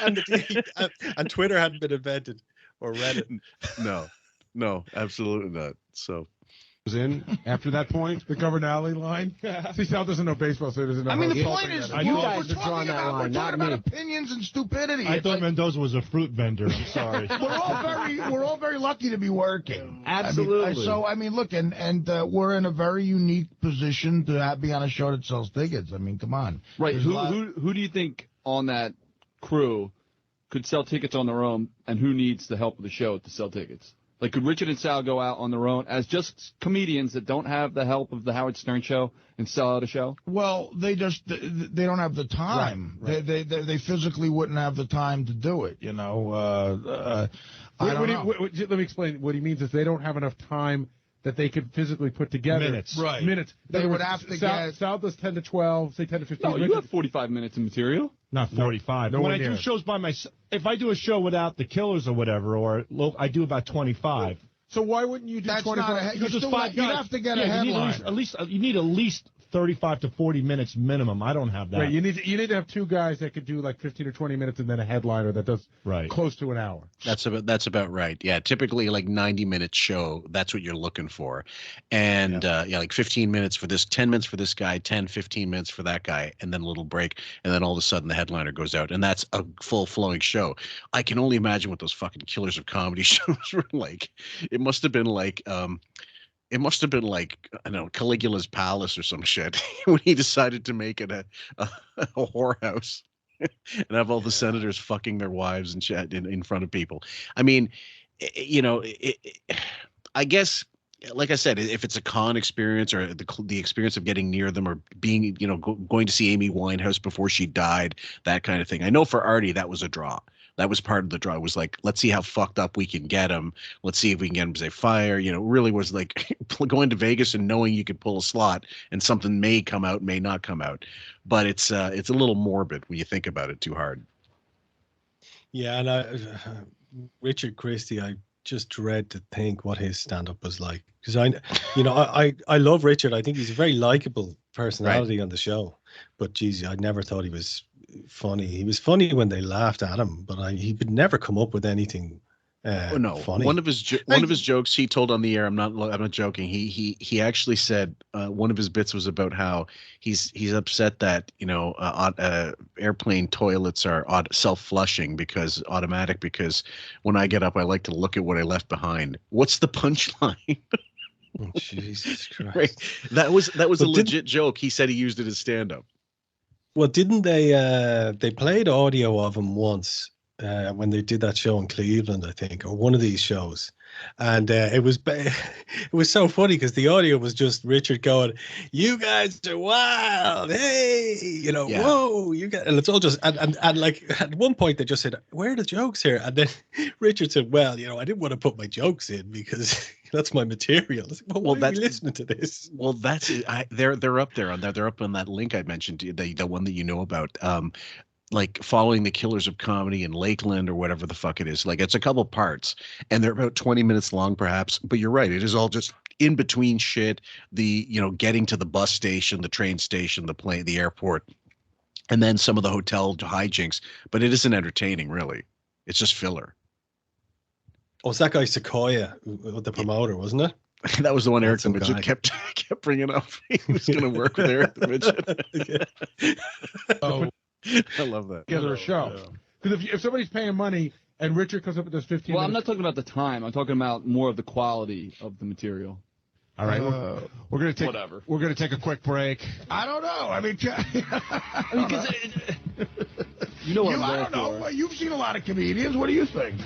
and Twitter hadn't been invented or Reddit. No, absolutely not. So. Was in after that point, the Governale line. See, Sal doesn't know baseball, so he doesn't know. I mean, the point is, you guys are drawing that line, not me. Opinions and stupidity. I thought Mendoza was a fruit vendor. I'm sorry. we're all very lucky to be working. Absolutely. I mean, look, and we're in a very unique position to be on a show that sells tickets. I mean, come on. Right. Who do you think on that crew could sell tickets on their own, and who needs the help of the show to sell tickets? Like, could Richard and Sal go out on their own as just comedians that don't have the help of the Howard Stern show and sell out a show? Well, they don't have the time. Right. They physically wouldn't have the time to do it. Let me explain. What he means is they don't have enough time that they could physically put together. Minutes. They would have to get. Sal does 10 to 12, say 10 to 15. No, you have 45 minutes of material. Not 45. No, when I do shows by myself, if I do a show without the Killers or whatever, I do about 25. So why wouldn't you do 25? Because there's 5 guys. You'd have to get a headline. You need at least 35 to 40 minutes minimum. I don't have that. Right, you need to have 2 guys that could do like 15 or 20 minutes and then a headliner that does close to an hour. That's about right. Yeah, typically like 90-minute show, that's what you're looking for. And like 15 minutes for this, 10 minutes for this guy, 10, 15 minutes for that guy, and then a little break, and then all of a sudden the headliner goes out, and that's a full flowing show. I can only imagine what those fucking Killers of Comedy shows were like. It must have been like I don't know, Caligula's Palace or some shit when he decided to make it a whorehouse. and have all the senators fucking their wives and chat in front of people. I mean, you know, I guess, like I said, if it's a con experience or the experience of getting near them or being, you know, going to see Amy Winehouse before she died, that kind of thing. I know for Artie, that was a draw. That was part of the draw. It was like, let's see how fucked up we can get him. Let's see if we can get him to say fire. You know, really was like going to Vegas and knowing you could pull a slot and something may come out, may not come out. But it's a little morbid when you think about it too hard. Yeah, and Richard Christie, I just dread to think what his stand-up was like, because I love Richard. I think he's a very likable personality on the show, but geez, I never thought he was funny. He was funny when they laughed at him, but he would never come up with anything funny. One of his jokes he told on the air, I'm not joking, he actually said one of his bits was about how he's upset that, you know, airplane toilets are self-flushing because automatic, because when I get up I like to look at what I left behind. What's the punchline? Oh, Jesus Christ. Right. That was a legit joke. He said he used it as stand-up. Well, didn't they played audio of him once when they did that show in Cleveland, I think, or one of these shows, and it was so funny because the audio was just Richard going, "You guys are wild, hey, you know, whoa, you guys," and it's all just and like at one point they just said, "Where are the jokes here?" And then Richard said, "Well, you know, I didn't want to put my jokes in because that's my material." Well, why are we listening to this? Well, that's it. They're up there on that. They're up on that link I mentioned to you, the one that you know about. Like following the Killers of Comedy in Lakeland or whatever the fuck it is. Like it's a couple parts and they're about 20 minutes long perhaps, but you're right. It is all just in between shit. The, you know, getting to the bus station, the train station, the plane, the airport, and then some of the hotel hijinks, but it isn't entertaining really. It's just filler. Oh, it's that guy Sequoia, the promoter, wasn't it? That was the one Eric the Midget kept bringing up. He was going to work with Eric the Midget. Oh, I love that. Together a show. Because if somebody's paying money and Richard comes up with those 15 Well, minutes. I'm not talking about the time. I'm talking about more of the quality of the material. All right, we're going to take We're going to take a quick break. I don't know. I mean, you know what I don't know. Well, you've seen a lot of comedians. What do you think?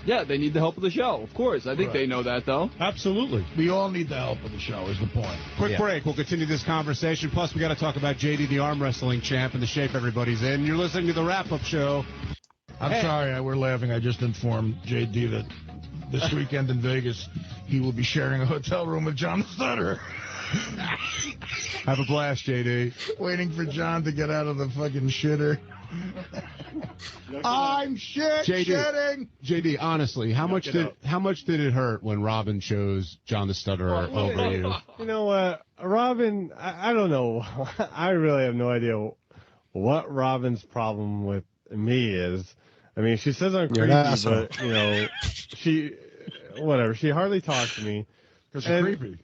Yeah, they need the help of the show, of course. I think they know that, though. Absolutely. We all need the help of the show is the point. Quick break. We'll continue this conversation. Plus, we got to talk about JD, the arm wrestling champ, and the shape everybody's in. You're listening to the wrap-up show. I'm sorry. We're laughing. I just informed JD that this weekend in Vegas, he will be sharing a hotel room with John the Stutterer. Have a blast, JD. Waiting for John to get out of the fucking shitter. I'm shitting. JD, honestly, how much did it hurt when Robin chose John the Stutterer over you? You know what, Robin? I don't know. I really have no idea what Robin's problem with me is. I mean, she says I'm creepy, but you know, she hardly talks to me. Because you're creepy.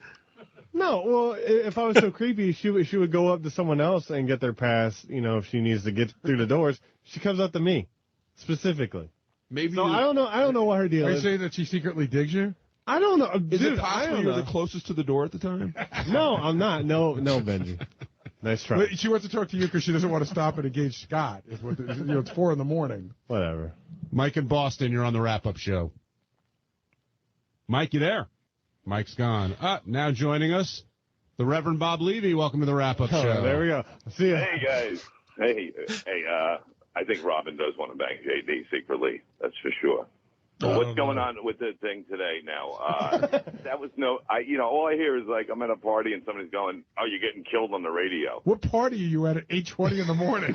No, well, if I was so creepy, she would go up to someone else and get their pass. You know, if she needs to get through the doors, she comes up to me, specifically. Maybe. So I don't know what her deal is. Are you saying that she secretly digs you? I don't know. Is it possible you're the closest to the door at the time? No, I'm not. No, Benji. Nice try. Well, she wants to talk to you because she doesn't want to stop and engage Scott. It's 4 a.m. Whatever. Mike in Boston, you're on the wrap-up show. Mike, you there? Mike's gone. Now joining us, the Reverend Bob Levy. Welcome to the wrap-up show. There we go. See ya. Hey, guys. Hey, I think Robin does want to bang JD secretly. That's for sure. But what's going on with the thing today now? That was all I hear is like I'm at a party and somebody's going, "Oh, you're getting killed on the radio." What party are you at 8:20 in the morning?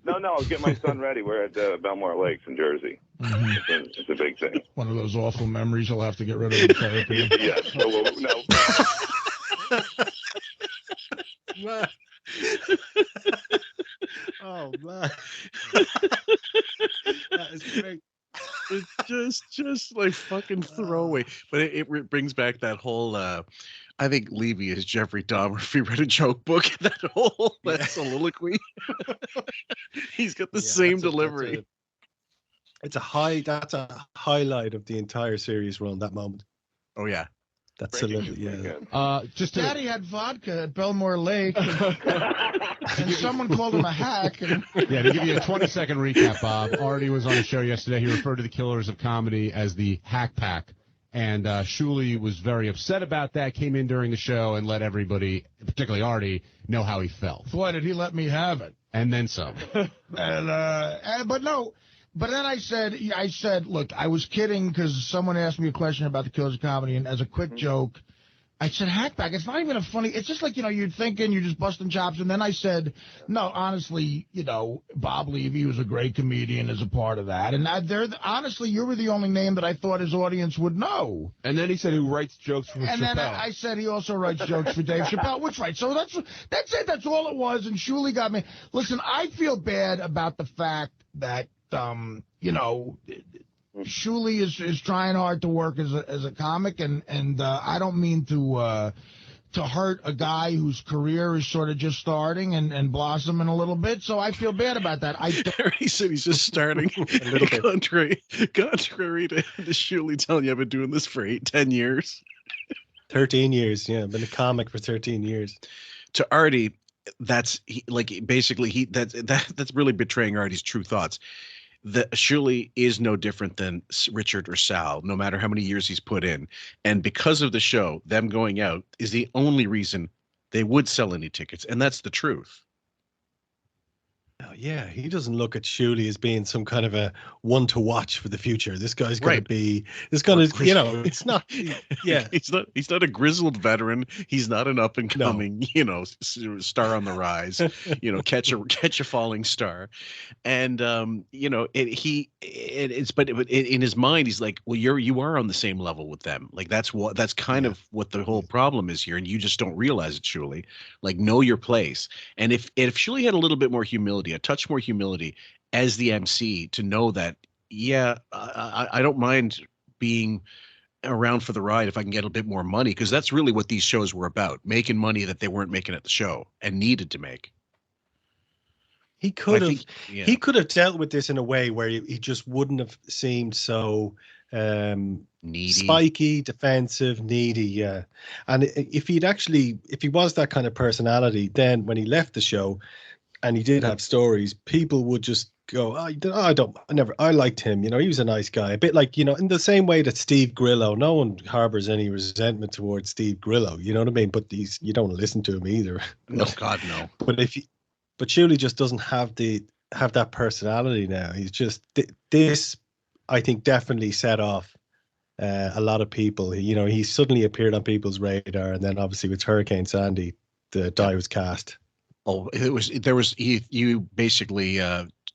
No, I was getting my son ready. We're at Belmore Lakes in Jersey. It's a big thing. One of those awful memories you'll have to get rid of in therapy. Yes. No. Oh man, that is great. It's just like fucking throwaway, but it brings back that whole. I think Levy is Jeffrey Dahmer. If he read a joke book, that soliloquy. He's got the same delivery. That's a highlight of the entire series run. That moment. Oh yeah. That's a little, yeah. Daddy had vodka at Belmore Lake, and someone called him a hack. Yeah, to give you a 20-second recap, Bob, Artie was on a show yesterday. He referred to the Killers of Comedy as the Hack Pack. And Shuli was very upset about that, came in during the show and let everybody, particularly Artie, know how he felt. Boy, did he let me have it. And then some. But then I said, look, I was kidding because someone asked me a question about the Killers of Comedy, and as a quick joke, I said, hackback. It's not even a funny. It's just like, you're thinking, you're just busting chops. And then I said, no, honestly, Bob Levy was a great comedian as a part of that. And honestly, you were the only name that I thought his audience would know. And then he said he writes jokes for Chappelle. And then I said he also writes jokes for Dave Chappelle. Which, right. So that's it. That's all it was. And Shuli got me. Listen, I feel bad about the fact that, Shuli is trying hard to work as a comic, and I don't mean to hurt a guy whose career is sort of just starting and blossoming a little bit. So I feel bad about that. He said he's just starting. A little bit. Contrary to Shuli telling you, I've been doing this for 10 years. 13 years, yeah. I've been a comic for 13 years. To Artie, that's really betraying Artie's true thoughts. The Shuli is no different than Richard or Sal, no matter how many years he's put in. And because of the show, them going out is the only reason they would sell any tickets. And that's the truth. Oh, yeah, he doesn't look at Shuli as being some kind of a one to watch for the future. This guy's going to be, it's not, yeah. He's not a grizzled veteran. He's not an up and coming, star on the rise, catch a falling star. And, but in his mind, he's like, well, you are on the same level with them. Like, that's kind of what the whole problem is here. And you just don't realize it, Shuli. Like, know your place. And if Shuli had a little bit more humility, a touch more humility as the MC, to know that, yeah, I don't mind being around for the ride if I can get a bit more money, because that's really what these shows were about, making money that they weren't making at the show and needed to make. He could have dealt with this in a way where he just wouldn't have seemed so needy, spiky, defensive, needy. Yeah. And if he was that kind of personality, then when he left the show and he did have stories, people would just go, I liked him. He was a nice guy. A bit like, in the same way that Steve Grillo, no one harbors any resentment towards Steve Grillo. You know what I mean? But you don't listen to him either. No, God, no. But Shuli just doesn't have that personality now. He's just this. I think definitely set off a lot of people. He suddenly appeared on people's radar, and then obviously with Hurricane Sandy, the die was cast. Oh, you basically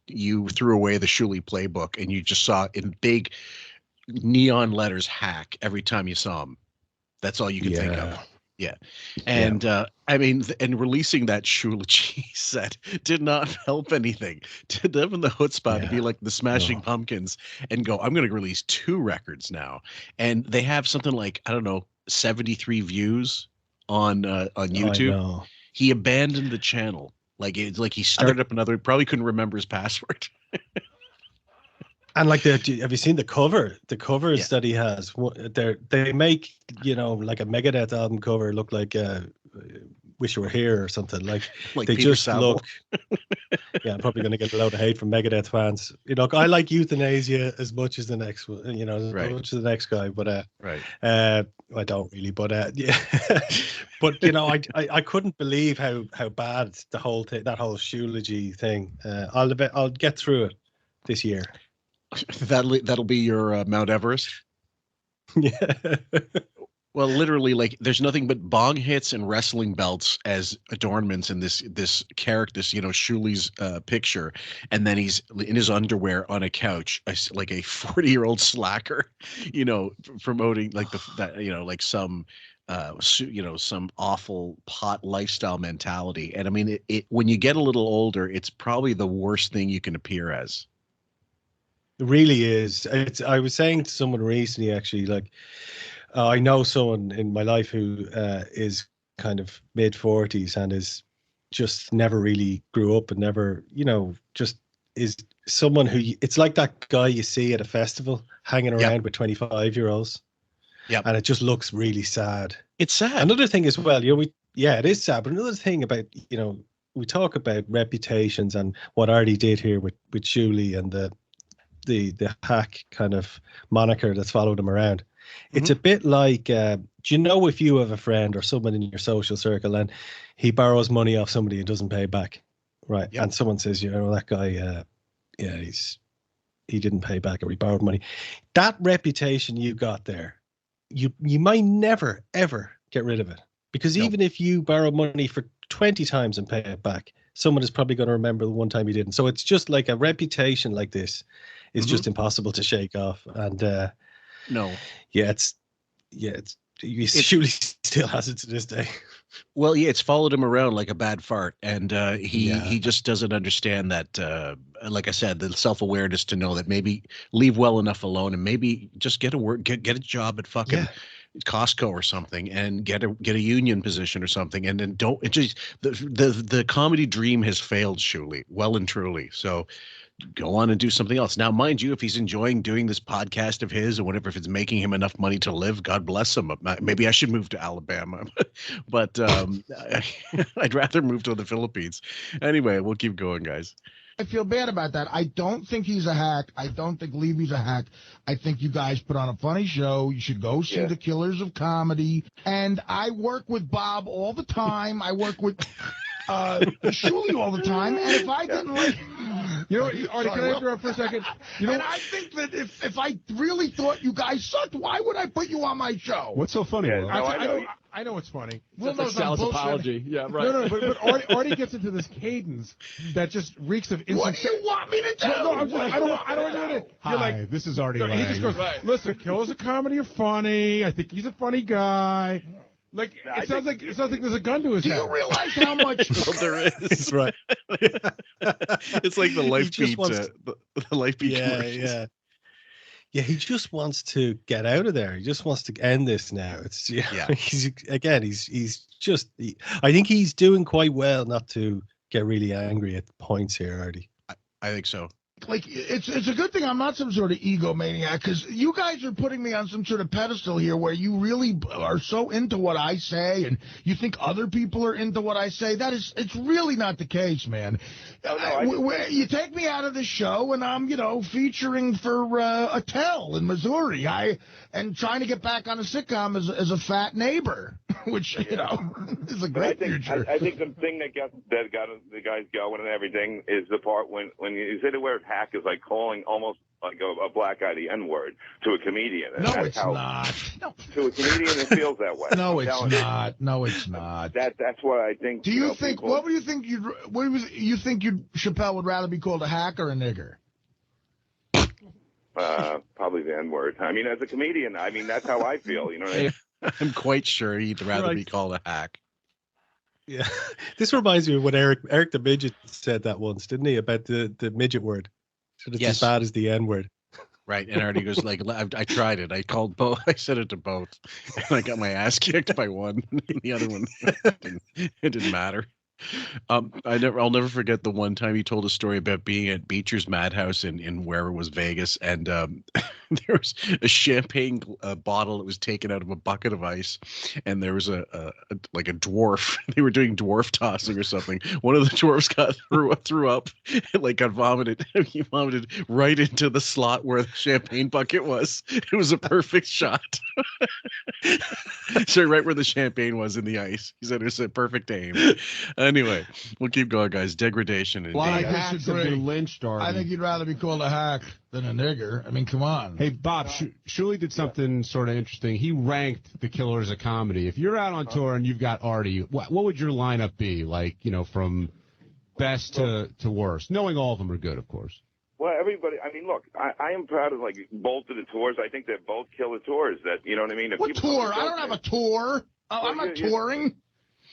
you threw away the Shuli playbook, and you just saw in big neon letters hack every time you saw him. That's all you could think of. Yeah. And and releasing that Shuli set did not help anything. To them in the chutzpah to be like the Smashing Pumpkins and go, I'm going to release 2 records now. And they have something like, 73 views on YouTube. He abandoned the channel. It's like he started up another, probably couldn't remember his password. And have you seen the cover? The covers that he has, they make, like a Megadeth album cover look like Wish You Were Here or something. Like they Peter just Saville. look. Yeah, I'm probably going to get a load of hate from Megadeth fans. I like Euthanasia as much as the next one, as much as the next guy, but I don't really, but yeah. But I couldn't believe how bad the whole thing, that whole Shuligy thing. I'll get through it this year. That'll be your Mount Everest. Yeah. Well, literally, there's nothing but bong hits and wrestling belts as adornments in this character, Shuli's picture, and then he's in his underwear on a couch, like a 40-year-old slacker, promoting some awful pot lifestyle mentality. And I mean, it when you get a little older, it's probably the worst thing you can appear as. It really is. I was saying to someone recently, actually, I know someone in my life who is kind of mid-40s and is just never really grew up and never, just is someone who it's like that guy you see at a festival hanging around with 25-year-olds. and it just looks really sad. It's sad. Another thing as well, it is sad. But another thing about, we talk about reputations and what Artie did here with Shuli and the hack kind of moniker that's followed him around. It's a bit like, do you know, if you have a friend or someone in your social circle and he borrows money off somebody and doesn't pay back, right? Yep. And someone says, that guy, he didn't pay back or he borrowed money. That reputation you got there, you might never, ever get rid of it. Because even if you borrow money for 20 times and pay it back, someone is probably going to remember the one time you didn't. So it's just like a reputation like this is just impossible to shake off. And Shuli still has it to this day. Well, it's followed him around like a bad fart, and he just doesn't understand that. Like I said, the self-awareness to know that maybe leave well enough alone, and maybe just get a job at fucking Costco or something, and get a union position or something, and then don't. It just the comedy dream has failed Shuli, well and truly. So go on and do something else. Now, mind you, if he's enjoying doing this podcast of his or whatever, if it's making him enough money to live, God bless him. Maybe I should move to Alabama, but I'd rather move to the Philippines. Anyway, we'll keep going, guys. I feel bad about that. I don't think he's a hack. I don't think Levy's a hack. I think you guys put on a funny show. You should go see The Killers of Comedy. And I work with Bob all the time. I work with Shuli all the time. And if I didn't like... Artie, can I interrupt for a second? And I think that if I really thought you guys sucked, why would I put you on my show? What's so funny? I know it's funny. That's Sal's apology. Yeah, right. No, but Artie gets into this cadence that just reeks of instant. What do you want me to do? No, I don't want to do it. You're like, this is Artie. He just goes, listen, Killers of Comedy are funny. I think he's a funny guy. Like it sounds like there's a gun to his head. Do you realize how much there is? Right. It's like the life beat. The life beat. Yeah, he just wants to get out of there. He just wants to end this now. It's he's just. I think he's doing quite well not to get really angry at points here, Artie. I think so. Like, it's a good thing I'm not some sort of egomaniac, because you guys are putting me on some sort of pedestal here where you really are so into what I say and you think other people are into what I say. It's really not the case, man. You take me out of the show and I'm, featuring for Attell in Missouri. And trying to get back on a sitcom as a fat neighbor, which, is a great future. I think the thing that got the guys going and everything is the part when you say the word hack is like calling almost like a black guy the N-word to a comedian. And no, it's not. To a comedian, it feels that way. No, it's not. No, it's not. That's what I think. Do you think? What do you think? Chappelle would rather be called a hack or a nigger? Probably the N-word. I mean, as a comedian, that's how I feel. You know what I mean? I'm quite sure he'd rather be called a hack. Yeah, this reminds me of what Eric the Midget said that once, didn't he? About the midget word. So it's as bad as the N word. Right, and Artie goes like, I tried it. I called both. I said it to both, and I got my ass kicked by one. The other one, it didn't matter. I'll never forget the one time he told a story about being at Beecher's Madhouse in wherever it was, Vegas, and there was a champagne bottle that was taken out of a bucket of ice, and there was a dwarf. They were doing dwarf tossing or something. One of the dwarfs threw up, and got vomited. He vomited right into the slot where the champagne bucket was. It was a perfect shot. Sorry, right where the champagne was in the ice. He said it was a perfect aim. Anyway, we'll keep going, guys. Degradation. A lot of hacks have been lynched, I think you'd rather be called a hack than a nigger. I mean, come on. Hey, Bob, Shuli did something sort of interesting. He ranked the Killers of Comedy. If you're out on tour and you've got Artie, what would your lineup be? Like, from best to worst, knowing all of them are good, of course. Well, everybody, look, I am proud of, both of the tours. I think they're both killer tours. That, you know what I mean? What tour? I don't have a tour. I'm not touring.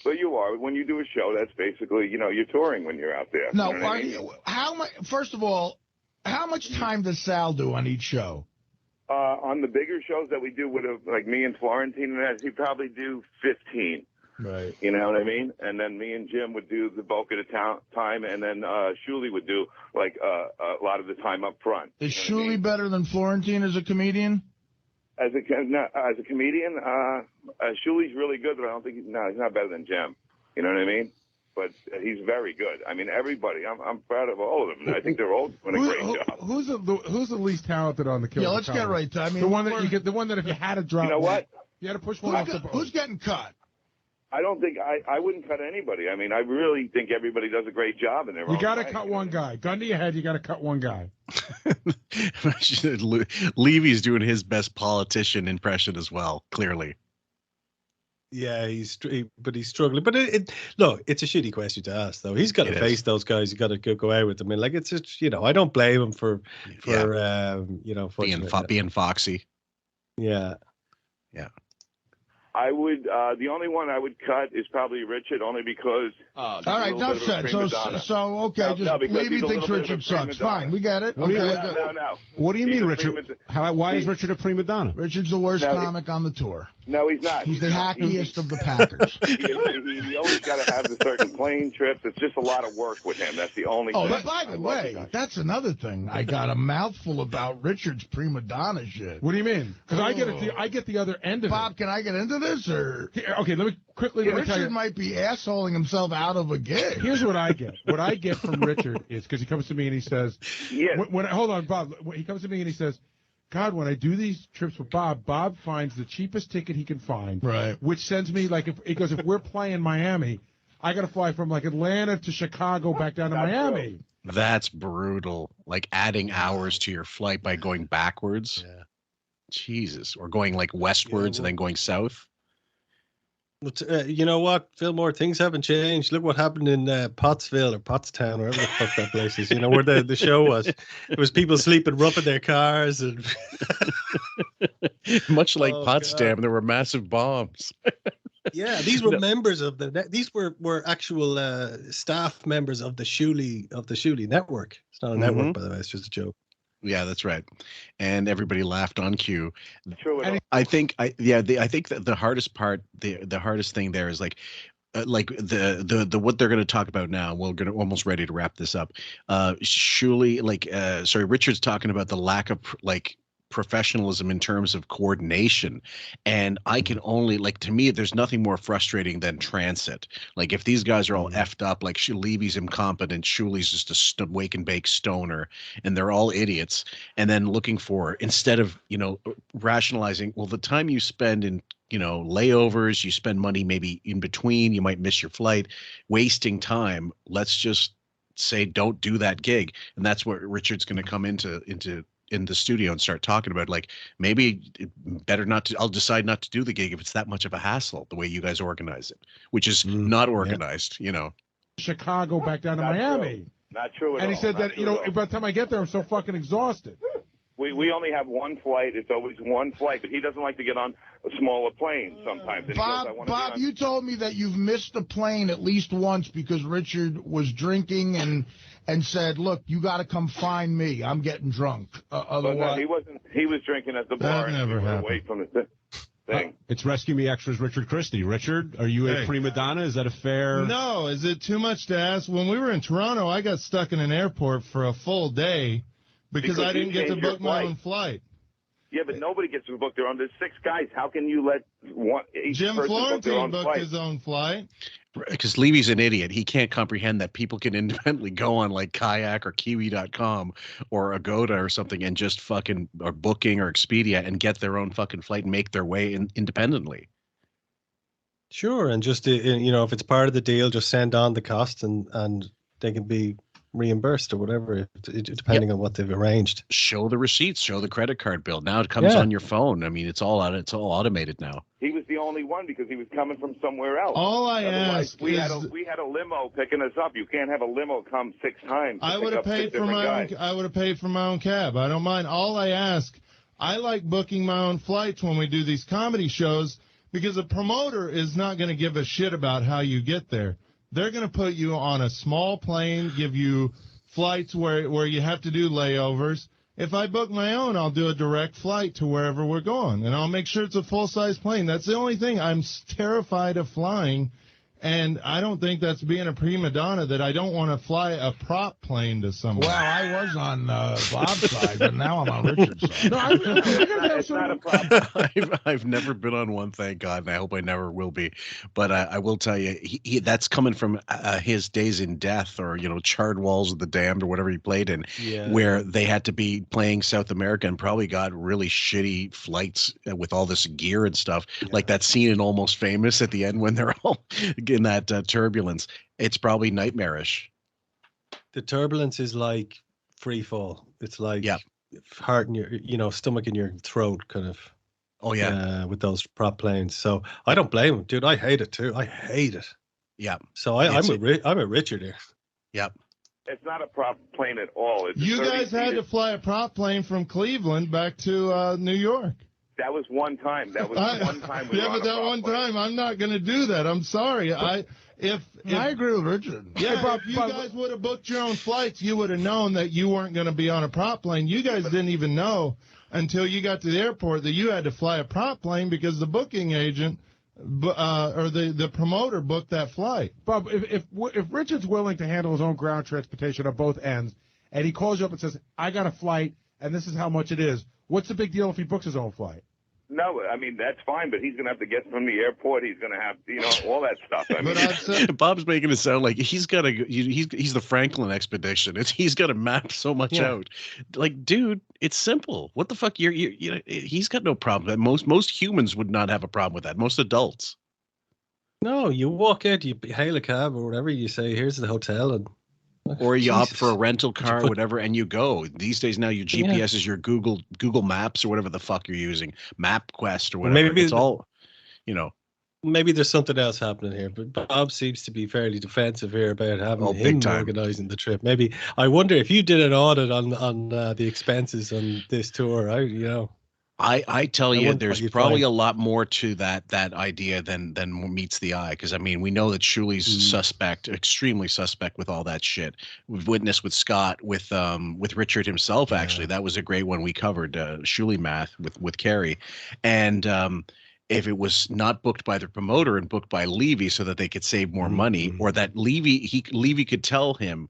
But you are. When you do a show, that's basically, you're touring when you're out there. No, you know what I mean? How much? First of all, how much time does Sal do on each show? On the bigger shows that we do with me and Florentine, he'd probably do 15. Right. You know what I mean? And then me and Jim would do the bulk of the time, and then Shuli would do a lot of the time up front. Is Shuli better than Florentine as a comedian? As a comedian, Shuli's really good, but I don't think he's not better than Jem. You know what I mean? But he's very good. I mean, everybody. I'm proud of all of them. I think they're all doing a great job. Who's the least talented on the Killers? Yeah, let's get right to. I mean, the one that the one that if you had to drop, you know what? You had to push one off the boat. Who's getting cut? I don't think I wouldn't cut anybody. I mean, I really think everybody does a great job in their own You got to way. cut one guy. Gun to your head, you got to cut one guy. Levy's doing his best politician impression as well, clearly. Yeah, he's struggling. But look, it's a shitty question to ask, though. He's got to face those guys. He's got to go out with them. And like, it's just, I don't blame him for being foxy. Yeah. Yeah. I would. The only one I would cut is probably Richard, only because. All right, enough said. So okay, Levy thinks Richard sucks. Fine, we get it. No. What do you mean, Richard? Richard? Why is Richard a prima donna? Richard's the worst comic on the tour. No, he's not. He's the hackiest of the Packers. He always got to have the certain plane trips. It's just a lot of work with him. That's the only thing. Oh, by the way, that's another thing. I got a mouthful about Richard's prima donna shit. What do you mean? Because I get the other end of it. Bob, can I get into this? Or okay, let me quickly. Richard might be assholing himself out of a gig. Here's what I get. What I get from Richard is because he comes to me and he says, hold on, Bob. He comes to me and he says, God, when I do these trips with Bob, Bob finds the cheapest ticket he can find, right? Which sends me if we're playing Miami, I got to fly from like Atlanta to Chicago back down to Miami. That's brutal. Like adding hours to your flight by going backwards. Yeah. Jesus, or going like westwards and then going south. But you know what, Fillmore, things haven't changed. Look what happened in Pottsville or Pottstown, wherever the fuck that place is. Where the show was. It was people sleeping rough in their cars, and much like Potsdam, there were massive bombs. Yeah, these were members of these were actual staff members of the Shuli network. It's not a network, by the way. It's just a joke. Yeah, that's right. And everybody laughed on cue. True. I think that the hardest part, the hardest thing there is like the what they're going to talk about now. We're going to almost ready to wrap this up. Shuli, Richard's talking about the lack of professionalism in terms of coordination, and I can only to me there's nothing more frustrating than transit. Like if these guys are all effed up, like Levy's incompetent, Shuli's just a wake and bake stoner, and they're all idiots, and then looking for, instead of rationalizing, well, the time you spend in layovers, you spend money maybe in between, you might miss your flight, wasting time. Let's just say don't do that gig. And that's where Richard's going to come into in the studio and start talking about, like, maybe better not to, I'll decide not to do the gig if it's that much of a hassle, the way you guys organize it, which is not organized, Chicago back down to Miami. Not true at all. And he said that, by the time I get there, I'm so fucking exhausted. We only have one flight. It's always one flight, but he doesn't like to get on a smaller plane sometimes. And Bob, you told me that you've missed a plane at least once because Richard was drinking and said, "Look, you got to come find me. I'm getting drunk." Otherwise, no, he wasn't. He was drinking at the bar. That never happened. Away from the thing. It's Rescue Me Extras Richard Christie. Richard, are you a prima donna? Is that a fair? No. Is it too much to ask? When we were in Toronto, I got stuck in an airport for a full day because I didn't get to book my own flight. Yeah, but nobody gets to book their own. There's 6 guys. How can you let each Jim person Florentine book booked his own flight? Because Levy's an idiot. He can't comprehend that people can independently go on like Kayak or Kiwi.com or Agoda or something and just fucking, or Booking or Expedia, and get their own fucking flight and make their way independently. Sure, and just if it's part of the deal, just send on the costs and they can be reimbursed or whatever, depending on what they've arranged. Show the receipts, show the credit card bill. Now it comes on your phone. I mean, it's all automated now. He was the only one because he was coming from somewhere else. All I ask we had a limo picking us up. You can't have a limo come 6 times. I would have paid for my own cab. I don't mind. All I ask, I like booking my own flights when we do these comedy shows because a promoter is not going to give a shit about how you get there. They're going to put you on a small plane, give you flights where you have to do layovers. If I book my own, I'll do a direct flight to wherever we're going, and I'll make sure it's a full-size plane. That's the only thing. I'm terrified of flying And I don't think that's being a prima donna that I don't want to fly a prop plane to somewhere. Well, I was on Bob's side, but now I'm on Richard's side. No, It's not a problem. I've never been on one, thank God, and I hope I never will be. But I will tell you, that's coming from his days in Death, or Charred Walls of the Damned, or whatever he played in, where they had to be playing South America and probably got really shitty flights with all this gear and stuff, like that scene in Almost Famous at the end when they're all in that turbulence. It's probably nightmarish. The turbulence is like free fall. It's like heart in your, stomach in your throat, kind of. Oh yeah, with those prop planes. So I don't blame him, dude. I hate it too. I hate it. Yeah. So I'm a Richard here. Yep. It's not a prop plane at all. You guys had to fly a prop plane from Cleveland back to New York. That was one time. That was one time. Yeah, but that one time, I'm not going to do that. I'm sorry. I agree with Richard. Yeah, if you guys would have booked your own flights, you would have known that you weren't going to be on a prop plane. You guys didn't even know until you got to the airport that you had to fly a prop plane because the booking agent or the promoter booked that flight. Bob, if Richard's willing to handle his own ground transportation on both ends, and he calls you up and says, I got a flight, and this is how much it is, what's the big deal if he books his own flight? No, I mean, that's fine, but he's going to have to get from the airport. He's going to have, all that stuff. I mean, Bob's making it sound like he's got to. He's the Franklin expedition. He's got to map so much out. Like, dude, it's simple. What the fuck? He's got no problem. Most humans would not have a problem with that. Most adults. No, you walk out, you hail a cab or whatever. You say, "Here's the hotel," and or you opt for a rental car or whatever, and you go. These days now, your GPS is your Google Maps or whatever the fuck you're using, MapQuest or whatever. Maybe it's all, Maybe there's something else happening here, but Bob seems to be fairly defensive here about having him organizing the trip. Maybe I wonder if you did an audit on the expenses on this tour. I tell you, there's probably a lot more to that idea than meets the eye. Because I mean, we know that Shuli's extremely suspect with all that shit. We've witnessed with Scott, with Richard himself. Actually, that was a great one we covered. Shuli math with Carrie, and if it was not booked by the promoter and booked by Levy so that they could save more money, or that Levy could tell him,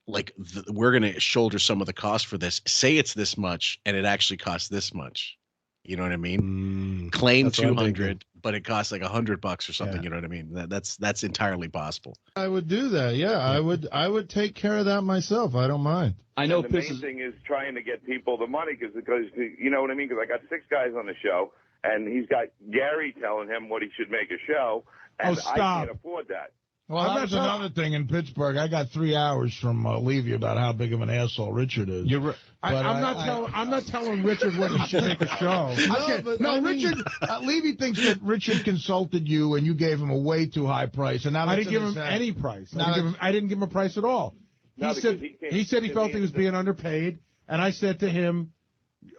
like, we're going to shoulder some of the cost for this. Say it's this much, and it actually costs this much. You know what I mean? Claim 200, but it costs like $100 or something. You know what I mean? That's entirely possible. I would do that. Yeah, I would take care of that myself. I don't mind. I know. The main thing is trying to get people the money because you know what I mean. Because I got 6 guys on the show, and he's got Gary telling him what he should make a show, and I can't afford that. Well, that was another thing in Pittsburgh. I got 3 hours from Levy about how big of an asshole Richard is. I'm not telling Richard what he should make a show. Richard. Levy thinks that Richard consulted you and you gave him a way too high price, and now I didn't give him any price. I didn't give him a price at all. He said he felt he was being underpaid, and I said to him,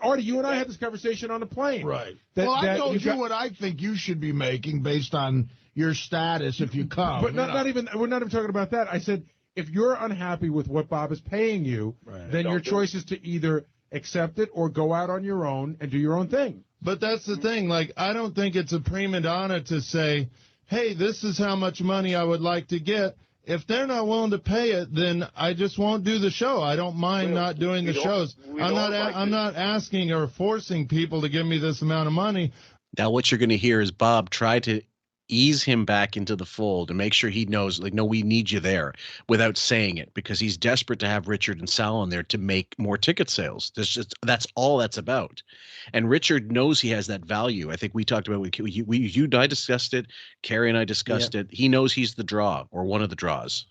Artie, you and I had this conversation on the plane. Right. I told you what I think you should be making based on your status if you come. But we're not even talking about that. I said, if you're unhappy with what Bob is paying you, then your choice is to either accept it or go out on your own and do your own thing. But that's the thing. Like, I don't think it's a prima donna to say, hey, this is how much money I would like to get. If they're not willing to pay it, then I just won't do the show. I don't mind not doing the shows. I'm not asking or forcing people to give me this amount of money. Now what you're going to hear is Bob try to ease him back into the fold and make sure he knows, like, no, we need you there, without saying it, because he's desperate to have Richard and Sal on there to make more ticket sales. That's all that's about. And Richard knows he has that value. I think we talked about you and I discussed it. Carrie and I discussed it. He knows he's the draw, or one of the draws.